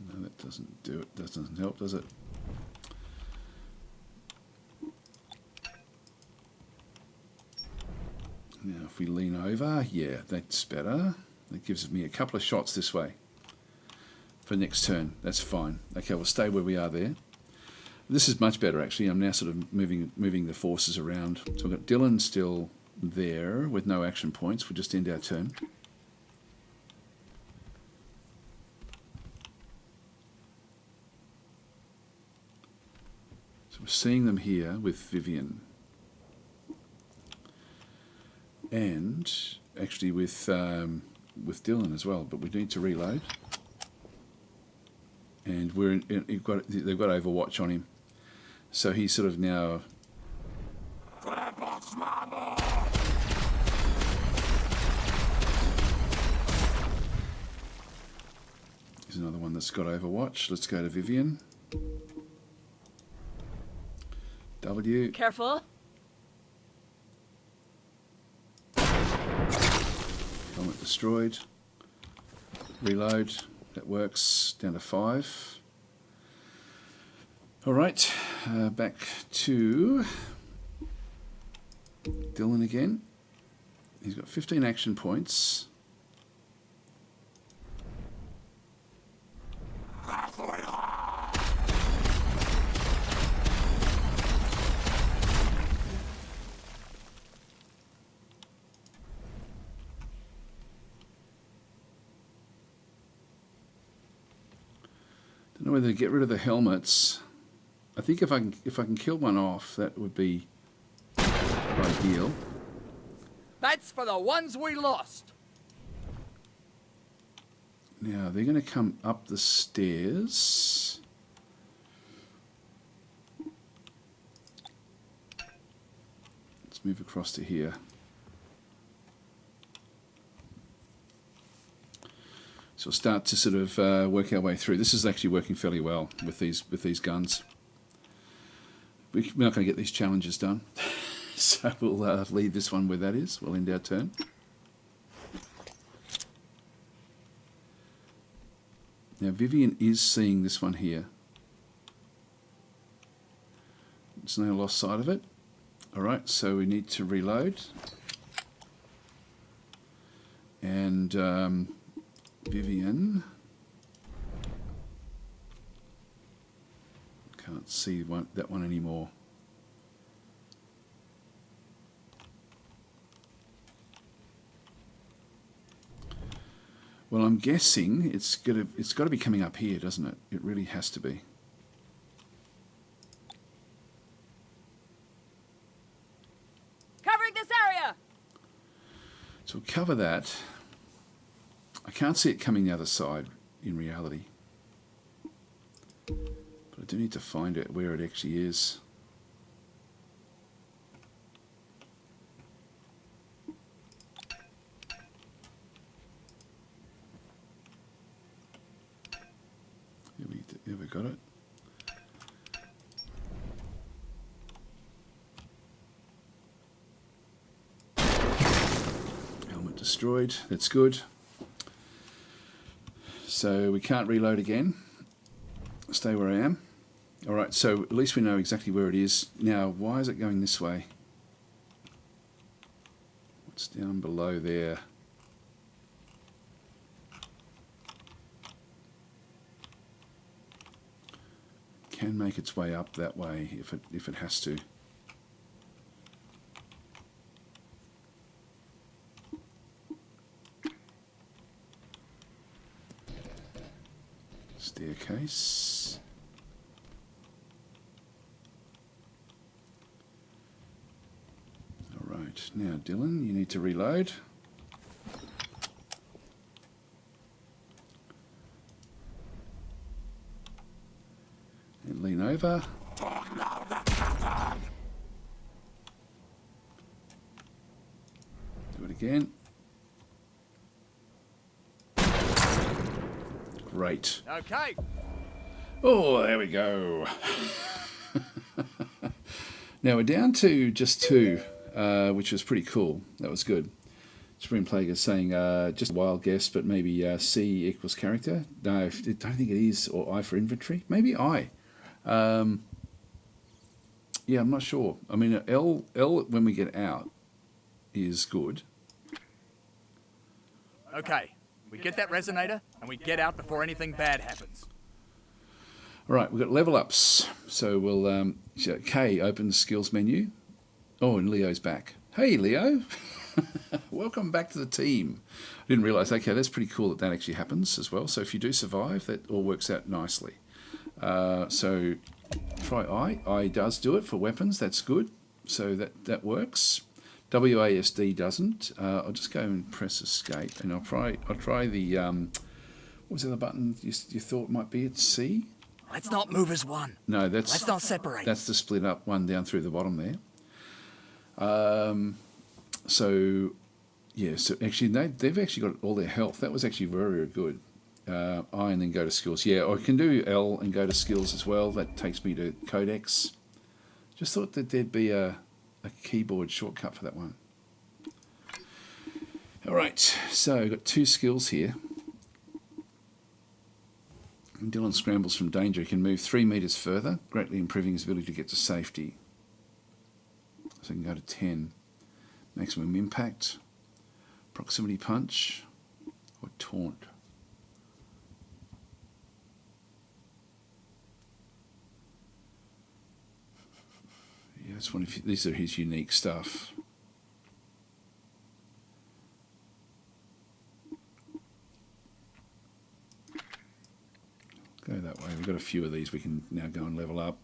No, that doesn't do it. That doesn't help, does it? Now, if we lean over, yeah, that's better. That gives me a couple of shots this way for next turn. That's fine. Okay, we'll stay where we are there. This is much better, actually. I'm now sort of moving the forces around. So we've got Dylan still there with no action points. We'll just end our turn. So we're seeing them here with Vivian. And actually with Dylan as well, but we need to reload. And they've got Overwatch on him, so he's sort of now. Here's another one that's got Overwatch. Let's go to Vivian. W. Careful. Helmet destroyed. Reload. That works. Down to 5. All right, back to Dylan again. He's got 15 action points. Don't know whether to get rid of the helmets. I think if I can kill one off, that would be ideal. That's for the ones we lost. Now they're going to come up the stairs. Let's move across to here. So we'll start to sort of work our way through. This is actually working fairly well with these guns. We're not going to get these challenges done, so we'll leave this one where that is. We'll end our turn. Now Vivian is seeing this one here. There's no lost sight of it. All right, so we need to reload. And Vivian, can't see that one anymore. Well, I'm guessing it's got to be coming up here, doesn't it? It really has to be. Covering this area! So we'll cover that. I can't see it coming the other side in reality. But I do need to find it where it actually is. Here we got it. Helmet destroyed. That's good. So we can't reload again. Stay where I am. Alright, so at least we know exactly where it is. Now, why is it going this way? What's down below there? Can make its way up that way if it has to. Staircase. All right, now Dylan, you need to reload. And lean over. Do it again. Great. Okay. Oh, there we go. Now we're down to just 2, which was pretty cool. That was good. Spring Plague is saying just a wild guess, but maybe C equals character. No, I don't think it is, or I for inventory. Maybe I. Yeah, I'm not sure. I mean, L when we get out is good. Okay. We get that resonator, and we get out before anything bad happens. All right, we've got level ups. So we'll K open the skills menu. Oh, and Leo's back. Hey, Leo. Welcome back to the team. I didn't realise. Okay, that's pretty cool that actually happens as well. So if you do survive, that all works out nicely. So try I. I does do it for weapons. That's good. So that works. WASD doesn't. I'll just go and press escape, and I'll try the what was the other button you thought might be? It's C. Let's not move as one. No, let's not separate. That's the split up one down through the bottom there. So yeah, so actually they've actually got all their health. That was actually very, very good. I and then go to skills. Yeah, I can do L and go to skills as well. That takes me to Codex. Just thought that there'd be a keyboard shortcut for that one. All right, so I've got 2 skills here. When Dylan scrambles from danger, he can move 3 meters further, greatly improving his ability to get to safety. So he can go to 10. Maximum impact, proximity punch, or taunt. Yeah, that's one of these are his unique stuff. Go that way. We've got a few of these we can now go and level up.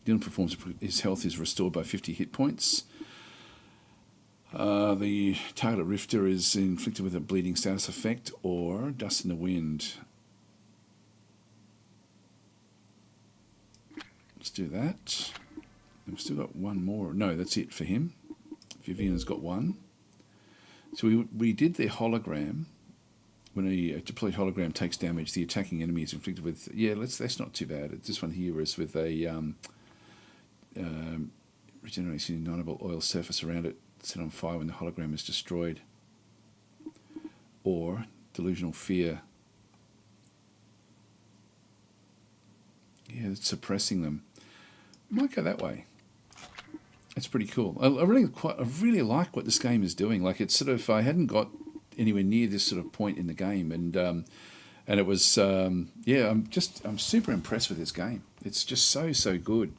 Dylan performs, his health is restored by 50 hit points. The target rifter is inflicted with a bleeding status effect or dust in the wind. Let's do that. And we've still got one more. No, that's it for him. Vivian has got one. So we did the hologram. When a deployed hologram takes damage, the attacking enemy is inflicted with... Yeah, that's not too bad. This one here is with a regenerating ignitable oil surface around it, set on fire when the hologram is destroyed. Or delusional fear. Yeah, it's suppressing them. Might go that way. It's pretty cool. I really like what this game is doing. Like, it's sort of, I hadn't got anywhere near this sort of point in the game, and it was yeah, I'm super impressed with this game. It's just so good.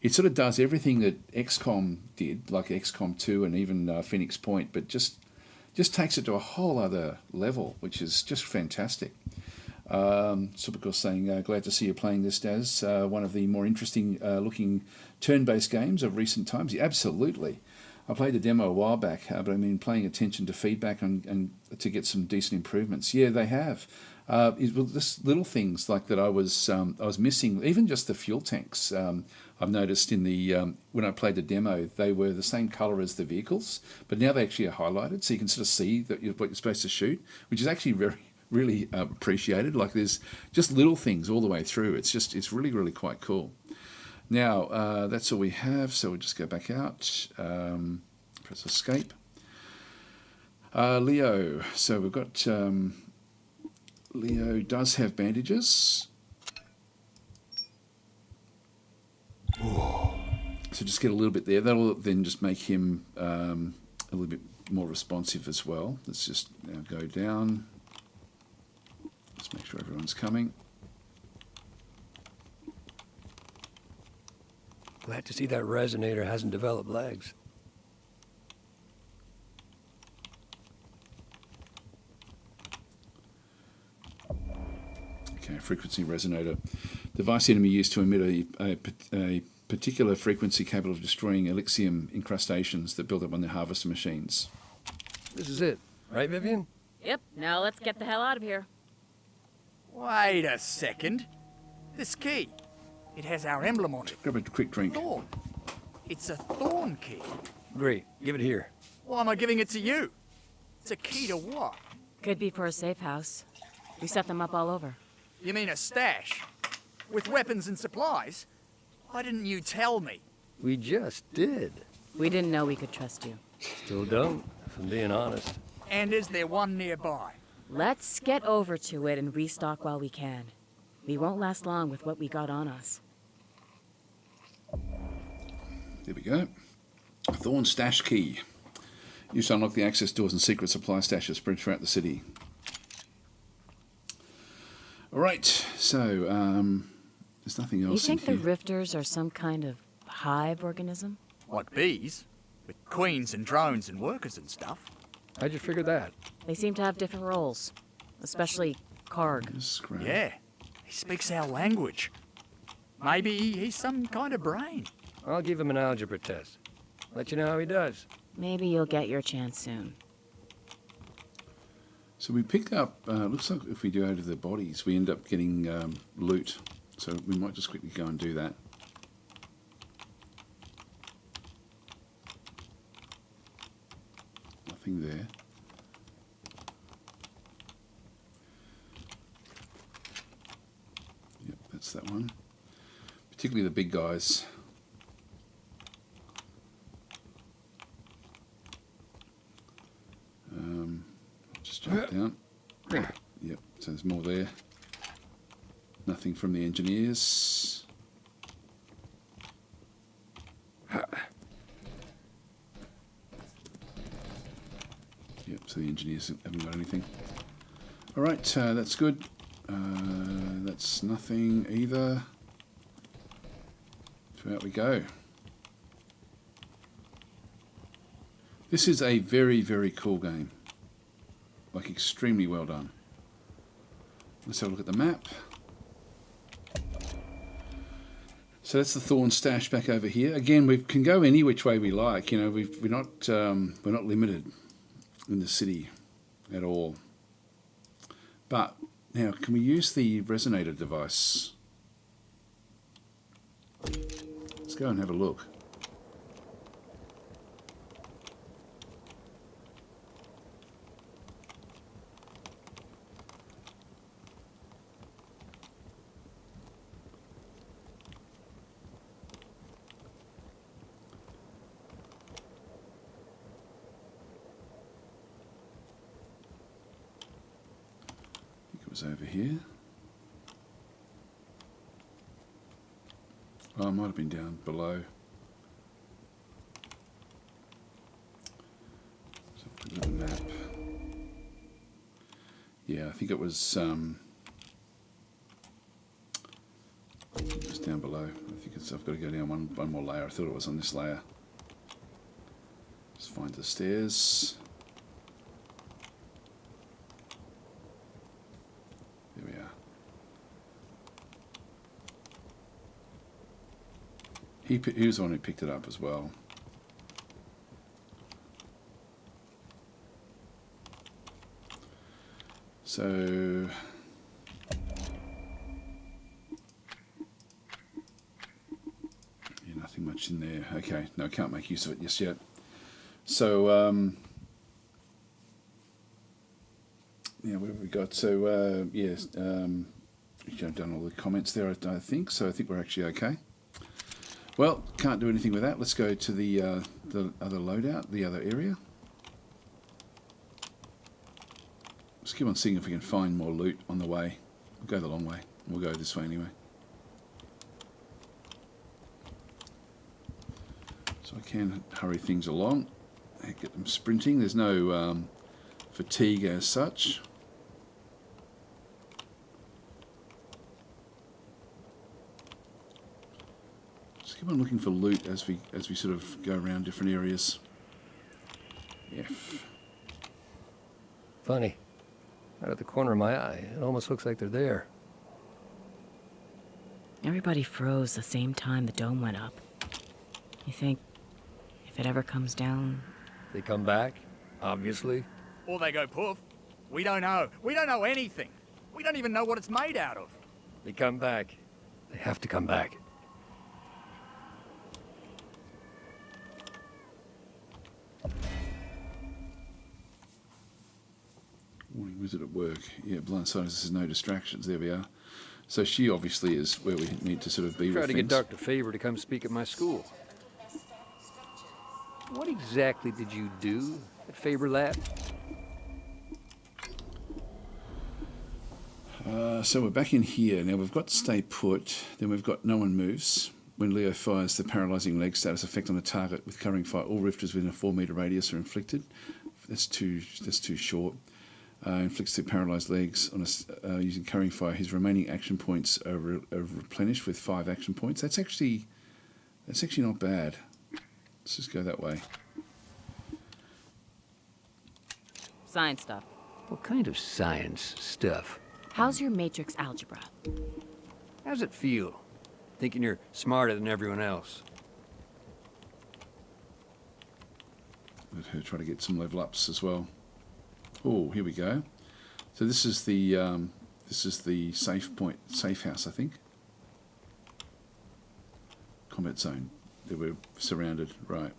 It sort of does everything that XCom did, like XCom 2 and even Phoenix Point, but just takes it to a whole other level, which is just fantastic. Supergirl saying, glad to see you playing this, Daz. One of the more interesting looking turn-based games of recent times. Yeah, absolutely. I played the demo a while back, but I mean, paying attention to feedback and to get some decent improvements. Yeah, they have. Just little things like that I was missing, even just the fuel tanks. I've noticed in the when I played the demo, they were the same colour as the vehicles, but now they actually are highlighted, so you can sort of see what you're supposed to shoot, which is actually really appreciated. Like, there's just little things all the way through. It's really quite cool. Now, that's all we have, so we'll just go back out, press escape. Leo, so we've got, Leo does have bandages. So just get a little bit there. That'll then just make him a little bit more responsive as well. Let's just now go down. Let's make sure everyone's coming. Glad to see that resonator hasn't developed legs. Okay, frequency resonator. Device enemy used to emit a particular frequency capable of destroying Elysium incrustations that build up on the harvester machines. This is it, right, Vivian? Yep, now let's get the hell out of here. Wait a second. This key. It has our emblem on it. Grab a quick drink. Thorn. It's a thorn key. Great, give it here. Why am I giving it to you? It's a key to what? Could be for a safe house. We set them up all over. You mean a stash? With weapons and supplies? Why didn't you tell me? We just did. We didn't know we could trust you. Still don't, if I'm being honest. And is there one nearby? Let's get over to it and restock while we can. We won't last long with what we got on us. There we go. Thorn stash key. Used to unlock the access doors and secret supply stashes spread throughout the city. All right, so there's nothing else. You think in the here. Rifters are some kind of hive organism? Like bees? With queens and drones and workers and stuff? How'd you figure that? They seem to have different roles, especially Karg. Just grab- Yeah. He speaks our language. Maybe he's some kind of brain. I'll give him an algebra test. Let you know how he does. Maybe you'll get your chance soon. So we picked up, looks like if we go to the bodies, we end up getting loot. So we might just quickly go and do that. Nothing there. Yep, that's that one. Particularly the big guys. Just jump down. Yep, so there's more there. Nothing from the engineers. Yep, so the engineers haven't got anything. Alright, that's good. That's nothing either. So out we go. This is a very, very cool game. Like, extremely well done. Let's have a look at the map. So that's the Thorn stash back over here. Again, we can go any which way we like. You know, we're not limited in the city at all. But now, can we use the resonator device? Let's go and have a look. Over here. Oh, it might have been down below. So look at the map. Yeah, I think it was down below. I think I've got to go down one more layer. I thought it was on this layer. Let's find the stairs. He was the one who picked it up as well. So yeah, nothing much in there. Okay, no, I can't make use of it just yet. So yeah, what have we got? So yes, I've done all the comments there, I think. So I think we're actually okay. Well, can't do anything with that. Let's go to the other loadout, the other area. Let's keep on seeing if we can find more loot on the way. We'll go the long way. We'll go this way anyway. So I can hurry things along. Get them sprinting. There's no fatigue as such. Keep on looking for loot as we sort of go around different areas. F. Funny. Out of the corner of my eye, it almost looks like they're there. Everybody froze the same time the dome went up. You think if it ever comes down... They come back, obviously. Or they go poof. We don't know. We don't know anything. We don't even know what it's made out of. They come back. They have to come back. Warning wizard at work. Yeah, blindsiders, there's no distractions. There we are. So she obviously is where we need to sort of be. Try with to things. get Dr. Faber to come speak at my school. What exactly did you do at Faber Lab? So we're back in here. Now we've got stay put. Then we've got no one moves. When Leo fires the paralysing leg status effect on a target with covering fire, all rifters within a 4-metre radius are inflicted. That's too short. Inflicts the paralysed legs on using currying fire. His remaining action points are replenished with 5 action points. That's actually not bad. Let's just go that way. Science stuff. What kind of science stuff? How's your matrix algebra? How's it feel? Thinking you're smarter than everyone else. Let her try to get some level ups as well. Oh, here we go. So this is the safe house, I think. Combat zone. There we're surrounded, right.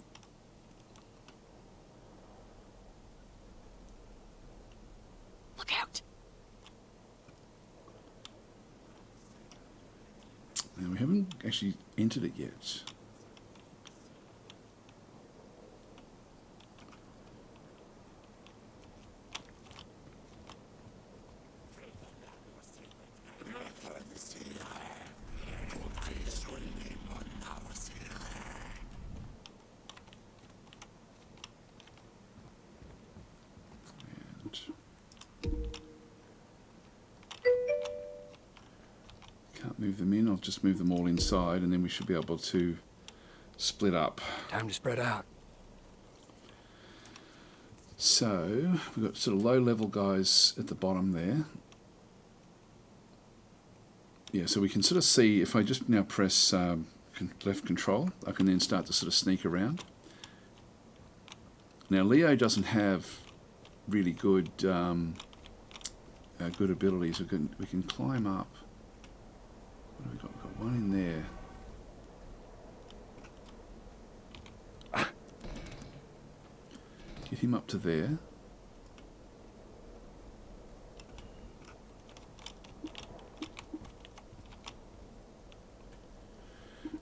Look out! Now we haven't actually entered it yet. them in. I'll just move them all inside, and then we should be able to split up. Time to spread out. So we've got sort of low-level guys at the bottom there. Yeah, so we can sort of see, if I just now press left control, I can then start to sort of sneak around. Now Leo doesn't have really good good abilities. We can climb up. What have we got? We've got one in there. Get him up to there.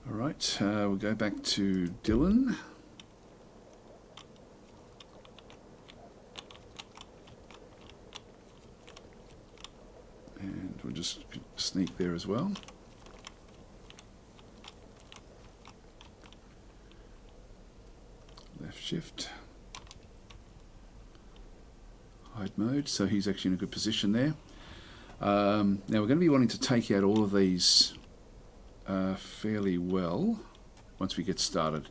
Alright, we'll go back to Dylan. And we'll just sneak there as well. Left shift. Hide mode, so he's actually in a good position there. Now we're going to be wanting to take out all of these fairly well once we get started.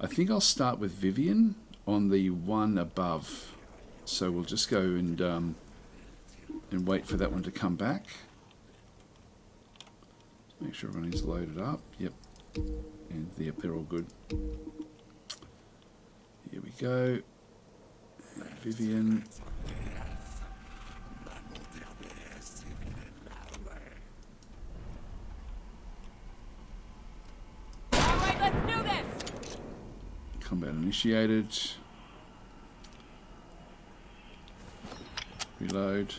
I think I'll start with Vivian on the one above. So we'll just go and wait for that one to come back. Make sure everyone is loaded up. Yep. And yep, they're all good. Here we go. Vivian. Alright, let's do this! Combat initiated. Reload.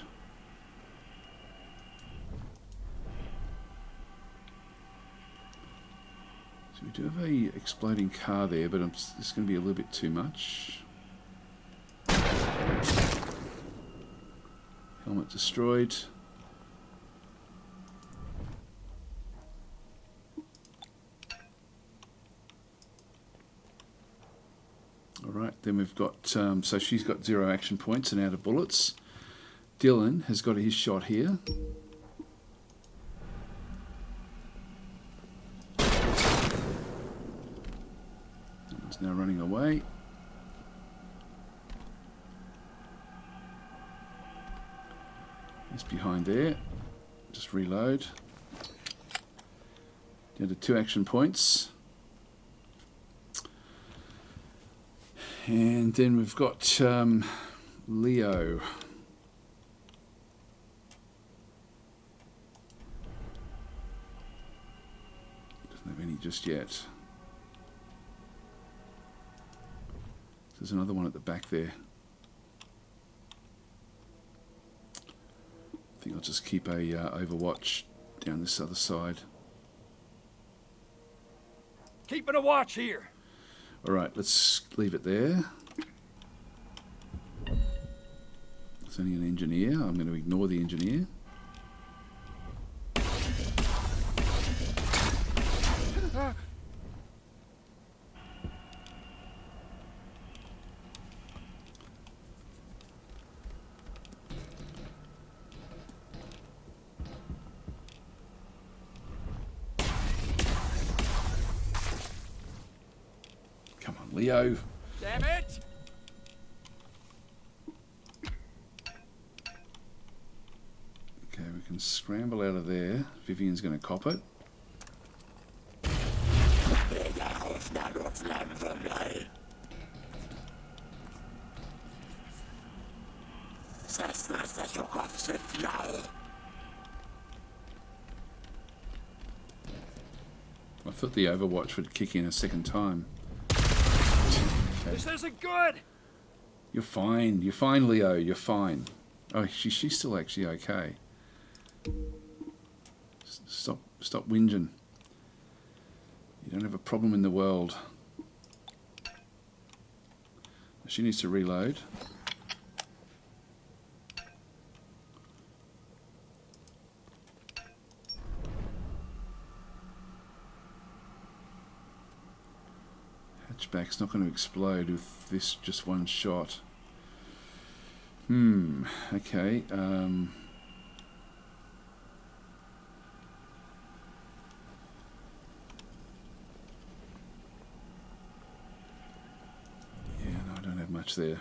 So we do have a exploding car there, but it's going to be a little bit too much. Helmet destroyed. Alright, then we've got, so she's got 0 action points and out of bullets. Dylan has got his shot here. He's now running away. He's behind there. Just reload. Down to 2 action points. And then we've got Leo. Doesn't have any just yet. There's another one at the back there. I think I'll just keep a overwatch down this other side. Keeping a watch here. Alright, let's leave it there. There's only an engineer. I'm going to ignore the engineer. Come on, Leo. Damn it! Okay, we can scramble out of there. Vivian's going to cop it. I thought the Overwatch would kick in a second time. Okay. This isn't good! You're fine, Leo, you're fine. Oh, she's still actually okay. Stop whinging. You don't have a problem in the world. She needs to reload. Hatchback's not going to explode with this just one shot. much there.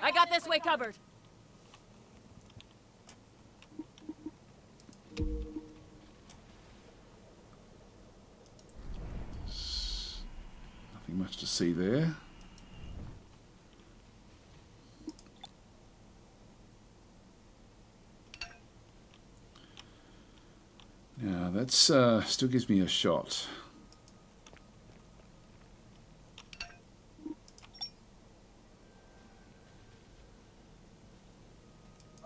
I got this way covered. Nothing much to see there. Now that's still gives me a shot.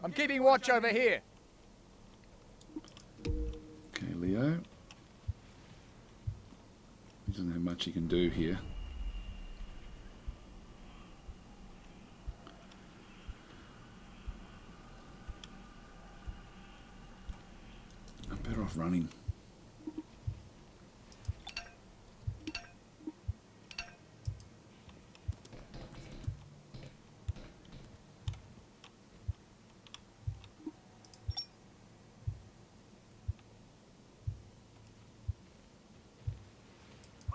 I'm keeping watch over here. Okay, Leo. He doesn't have much he can do here. I'm better off running.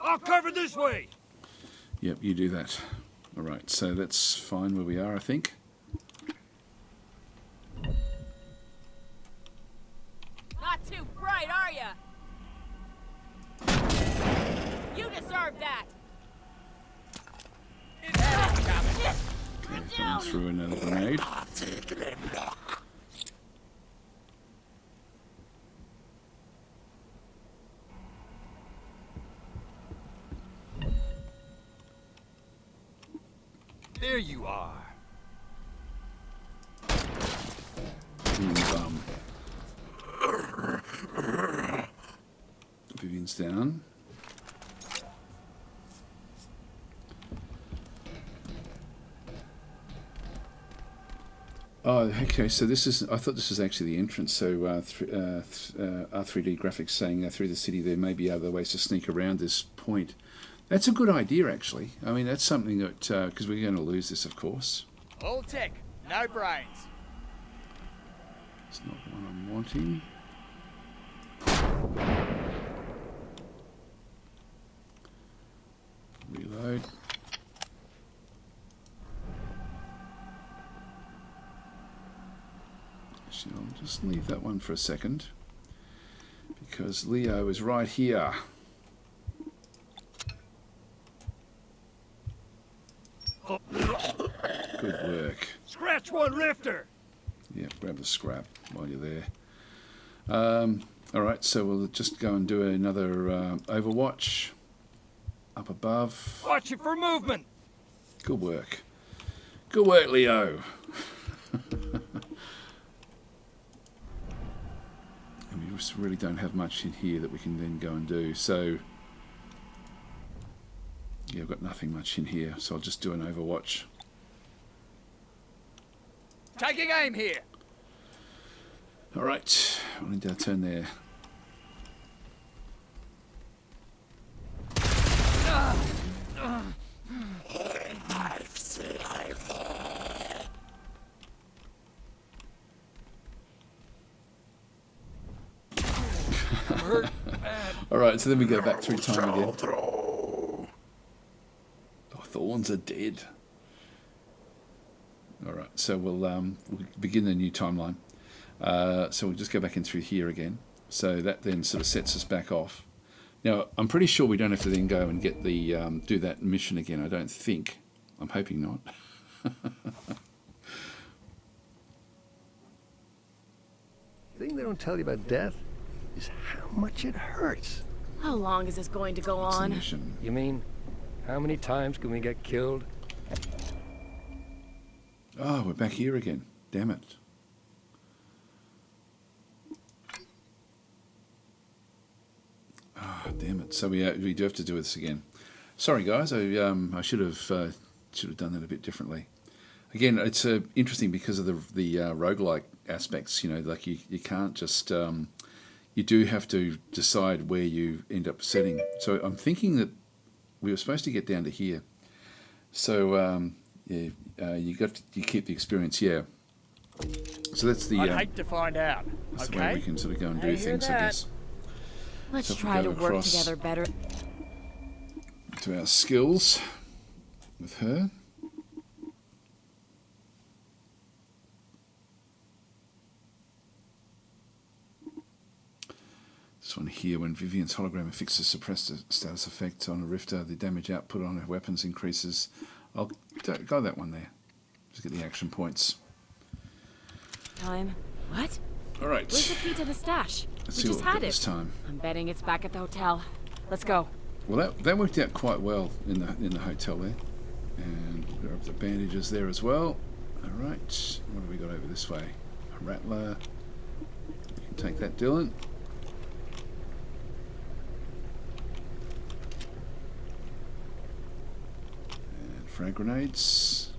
I'll cover this way. Yep, you do that. All right, so that's fine where we are, I think. Not too bright, are ya? You deserve that. Okay, throwing through another grenade. There you are. Vivian's down. Oh, okay. So this is. I thought this was actually the entrance. So R3D graphics saying through the city there may be other ways to sneak around this point. That's a good idea, actually. I mean, that's something that because we're going to lose this, of course. All tech, no brains. It's not what I'm wanting. Reload. Actually, I'll just leave that one for a second because Leo is right here. Good work. Scratch one lifter. Yeah, grab the scrap while you're there. All right, so we'll just go and do another Overwatch up above. Watch it for movement. Good work. Good work, Leo. And we just really don't have much in here that we can then go and do. So, yeah, I've got nothing much in here, so I'll just do an Overwatch. Taking aim here. All right, we'll need our turn there. Hurt bad. All right, so then we go back through time again. Oh, Thorns are dead. All right, so we'll begin the new timeline. So we'll just go back in through here again. So that then sort of sets us back off. Now, I'm pretty sure we don't have to then go and get the do that mission again. I don't think. I'm hoping not. The thing they don't tell you about death is how much it hurts. How long is this going to go It's a on? mission. You mean, how many times can we get killed? Oh, we're back here again. Damn it. Ah, damn it. So we do have to do this again. Sorry, guys. I should have done that a bit differently. Again, it's interesting because of the roguelike aspects. You know, like you can't just you do have to decide where you end up setting. So I'm thinking that we were supposed to get down to here. So yeah, you keep the experience. Yeah. So that's the. I'd hate to find out. That's Okay. the way we can sort of go and I do hear things, I that. guess. Let's So if we try go to work across- together better. to our skills with her. This one here, when Vivian's hologram affixes suppressed status effect on a rifter, the damage output on her weapons increases. I'll go that one there. Just get the action points. Time. What? All right. Where's the key to the stash? Let's We see just what we've had got it. this time. I'm betting it's back at the hotel. Let's go. Well, that worked out quite well in the hotel there, and we've got the bandages there as well. All right. What have we got over this way? A rattler. You can take that, Dylan. Frag grenades.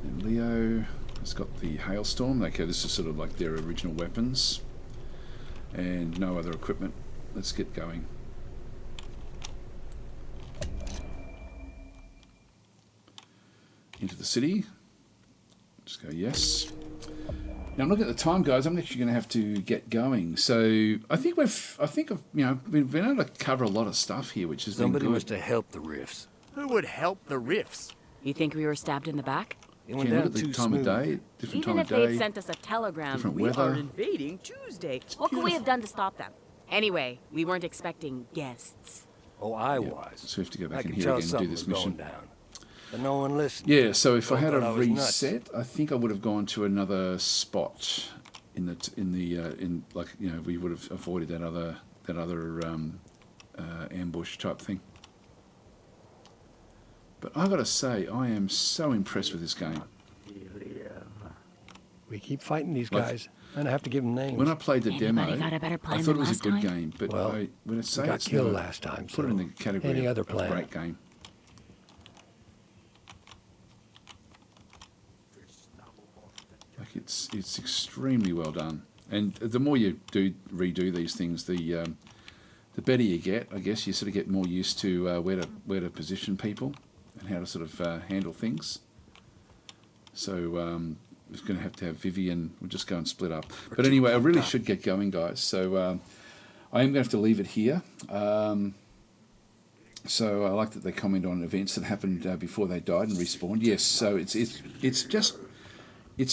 And Leo has got the hailstorm. Okay, this is sort of like their original weapons. And no other equipment. Let's get going. Into the city. Just go yes. Now I'm looking at the time, guys. I'm actually going to have to get going. So I think we've been able to cover a lot of stuff here, which has Somebody been good. must have helped the riffs. Who would help the riffs? You think we were stabbed in the back? It went Can you look down at the too time smooth. of day, different Even time if of they'd day. sent us a telegram, different we weather. are invading Tuesday. What could we have done to stop them? Anyway, we weren't expecting guests. Oh, I was. So we have to go back I in could here tell again and do something this was going mission. down. But no one listened. Yeah, so if I All had a thought I was nuts. reset, I think I would have gone to another spot we would have avoided that other ambush type thing. But I got to say, I am so impressed with this game. We keep fighting these Like- guys, and I have to give them names. When I played the demo, Anybody got a better plan I thought it than was a last good time? game. But Well, when I say we got it's killed not, last time, put it in so the category any of other a plan? great game. Like it's extremely well done, and the more you redo these things, the better you get. I guess you sort of get more used to where to position people and how to sort of handle things. So we're going to have Vivian. We'll just go and split up. But anyway, I really should get going, guys. So I am going to have to leave it here. So I like that they comment on events that happened before they died and respawned. Yes, so it's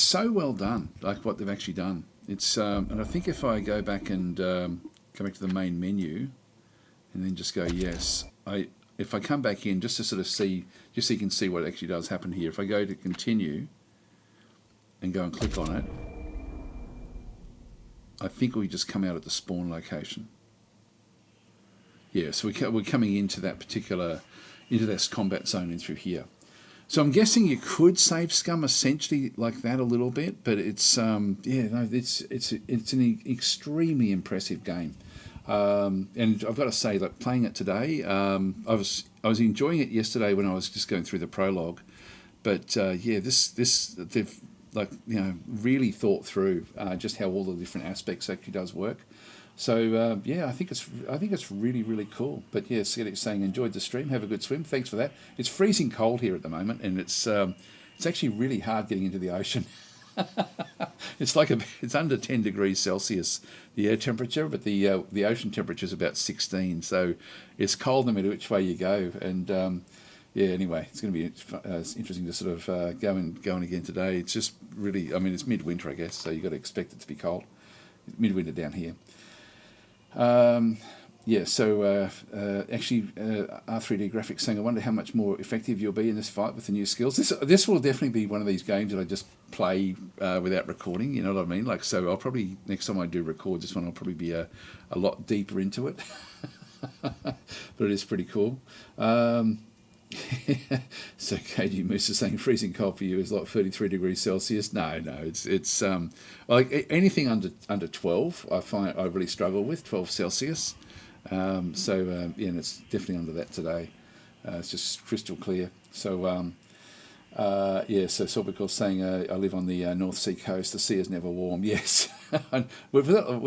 so well done, like what they've actually done. It's and I think if I go back and come back to the main menu, and then just go yes, if I come back in just to sort of see, just so you can see what actually does happen here. If I go to continue and go and click on it, I think we just come out at the spawn location. Yeah, so we're coming into that particular, into this combat zone in through here. So I'm guessing you could save scum essentially like that a little bit, but it's it's an extremely impressive game, and I've got to say, like playing it today, I was enjoying it yesterday when I was just going through the prologue, but this they've really thought through just how all the different aspects actually does work. So I think it's really, really cool. But yeah, Skiddick's saying enjoyed the stream, have a good swim. Thanks for that. It's freezing cold here at the moment, and it's actually really hard getting into the ocean. It's under 10 degrees Celsius the air temperature, but the ocean temperature is about 16. So it's cold no matter which way you go. And anyway, it's going to be interesting to sort of going again today. It's just really, I mean, it's midwinter, I guess, so you've got to expect it to be cold. Midwinter down here. Actually, R3D Graphics saying, I wonder how much more effective you'll be in this fight with the new skills. This will definitely be one of these games that I just play without recording, you know what I mean? Like, so I'll probably, next time I do record this one, I'll probably be a lot deeper into it. But it is pretty cool. So KG Moose is saying freezing cold for you is like 33 degrees Celsius. No, it's like anything under 12. I find I really struggle with 12 Celsius. And it's definitely under that today. It's just crystal clear. So so Sorbical's saying I live on the North Sea coast. The sea is never warm. Yes, we're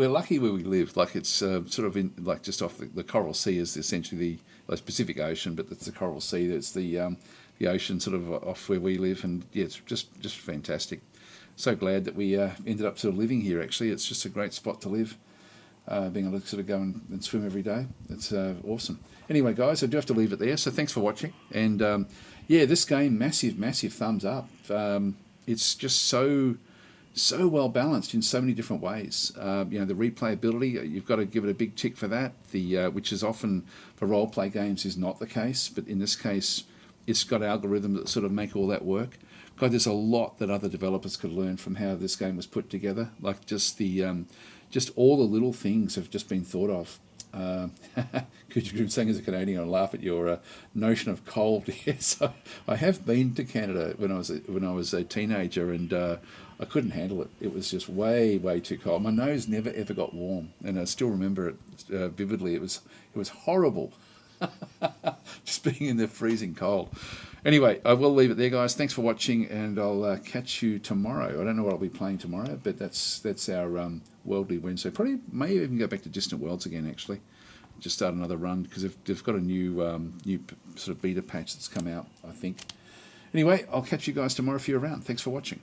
lucky where we live. Like it's sort of in like just off the Coral Sea is essentially the Pacific Ocean, but it's the Coral Sea. That's the ocean sort of off where we live, and yeah, it's just fantastic. So glad that we ended up sort of living here. Actually, it's just a great spot to live. being able to sort of go and swim every day. It's awesome. Anyway, guys, I do have to leave it there. So thanks for watching. And yeah, this game, massive thumbs up. It's just so well balanced in so many different ways. You know, the replayability, you've got to give it a big tick for that. The which is often for role play games is not the case, but in this case, it's got algorithms that sort of make all that work. God, there's a lot that other developers could learn from how this game was put together. Like just the just all the little things have just been thought of. Could you saying as a Canadian, I laugh at your notion of cold. Yes, I have been to Canada when I was a teenager, and I couldn't handle it. It was just way too cold. My nose never ever got warm, and I still remember it vividly. It was horrible, just being in the freezing cold. Anyway, I will leave it there, guys. Thanks for watching, and I'll catch you tomorrow. I don't know what I'll be playing tomorrow, but that's our Worldly Wednesday. Probably may even go back to Distant Worlds again, actually. Just start another run, because they've got a new sort of beta patch that's come out, I think. Anyway, I'll catch you guys tomorrow if you're around. Thanks for watching.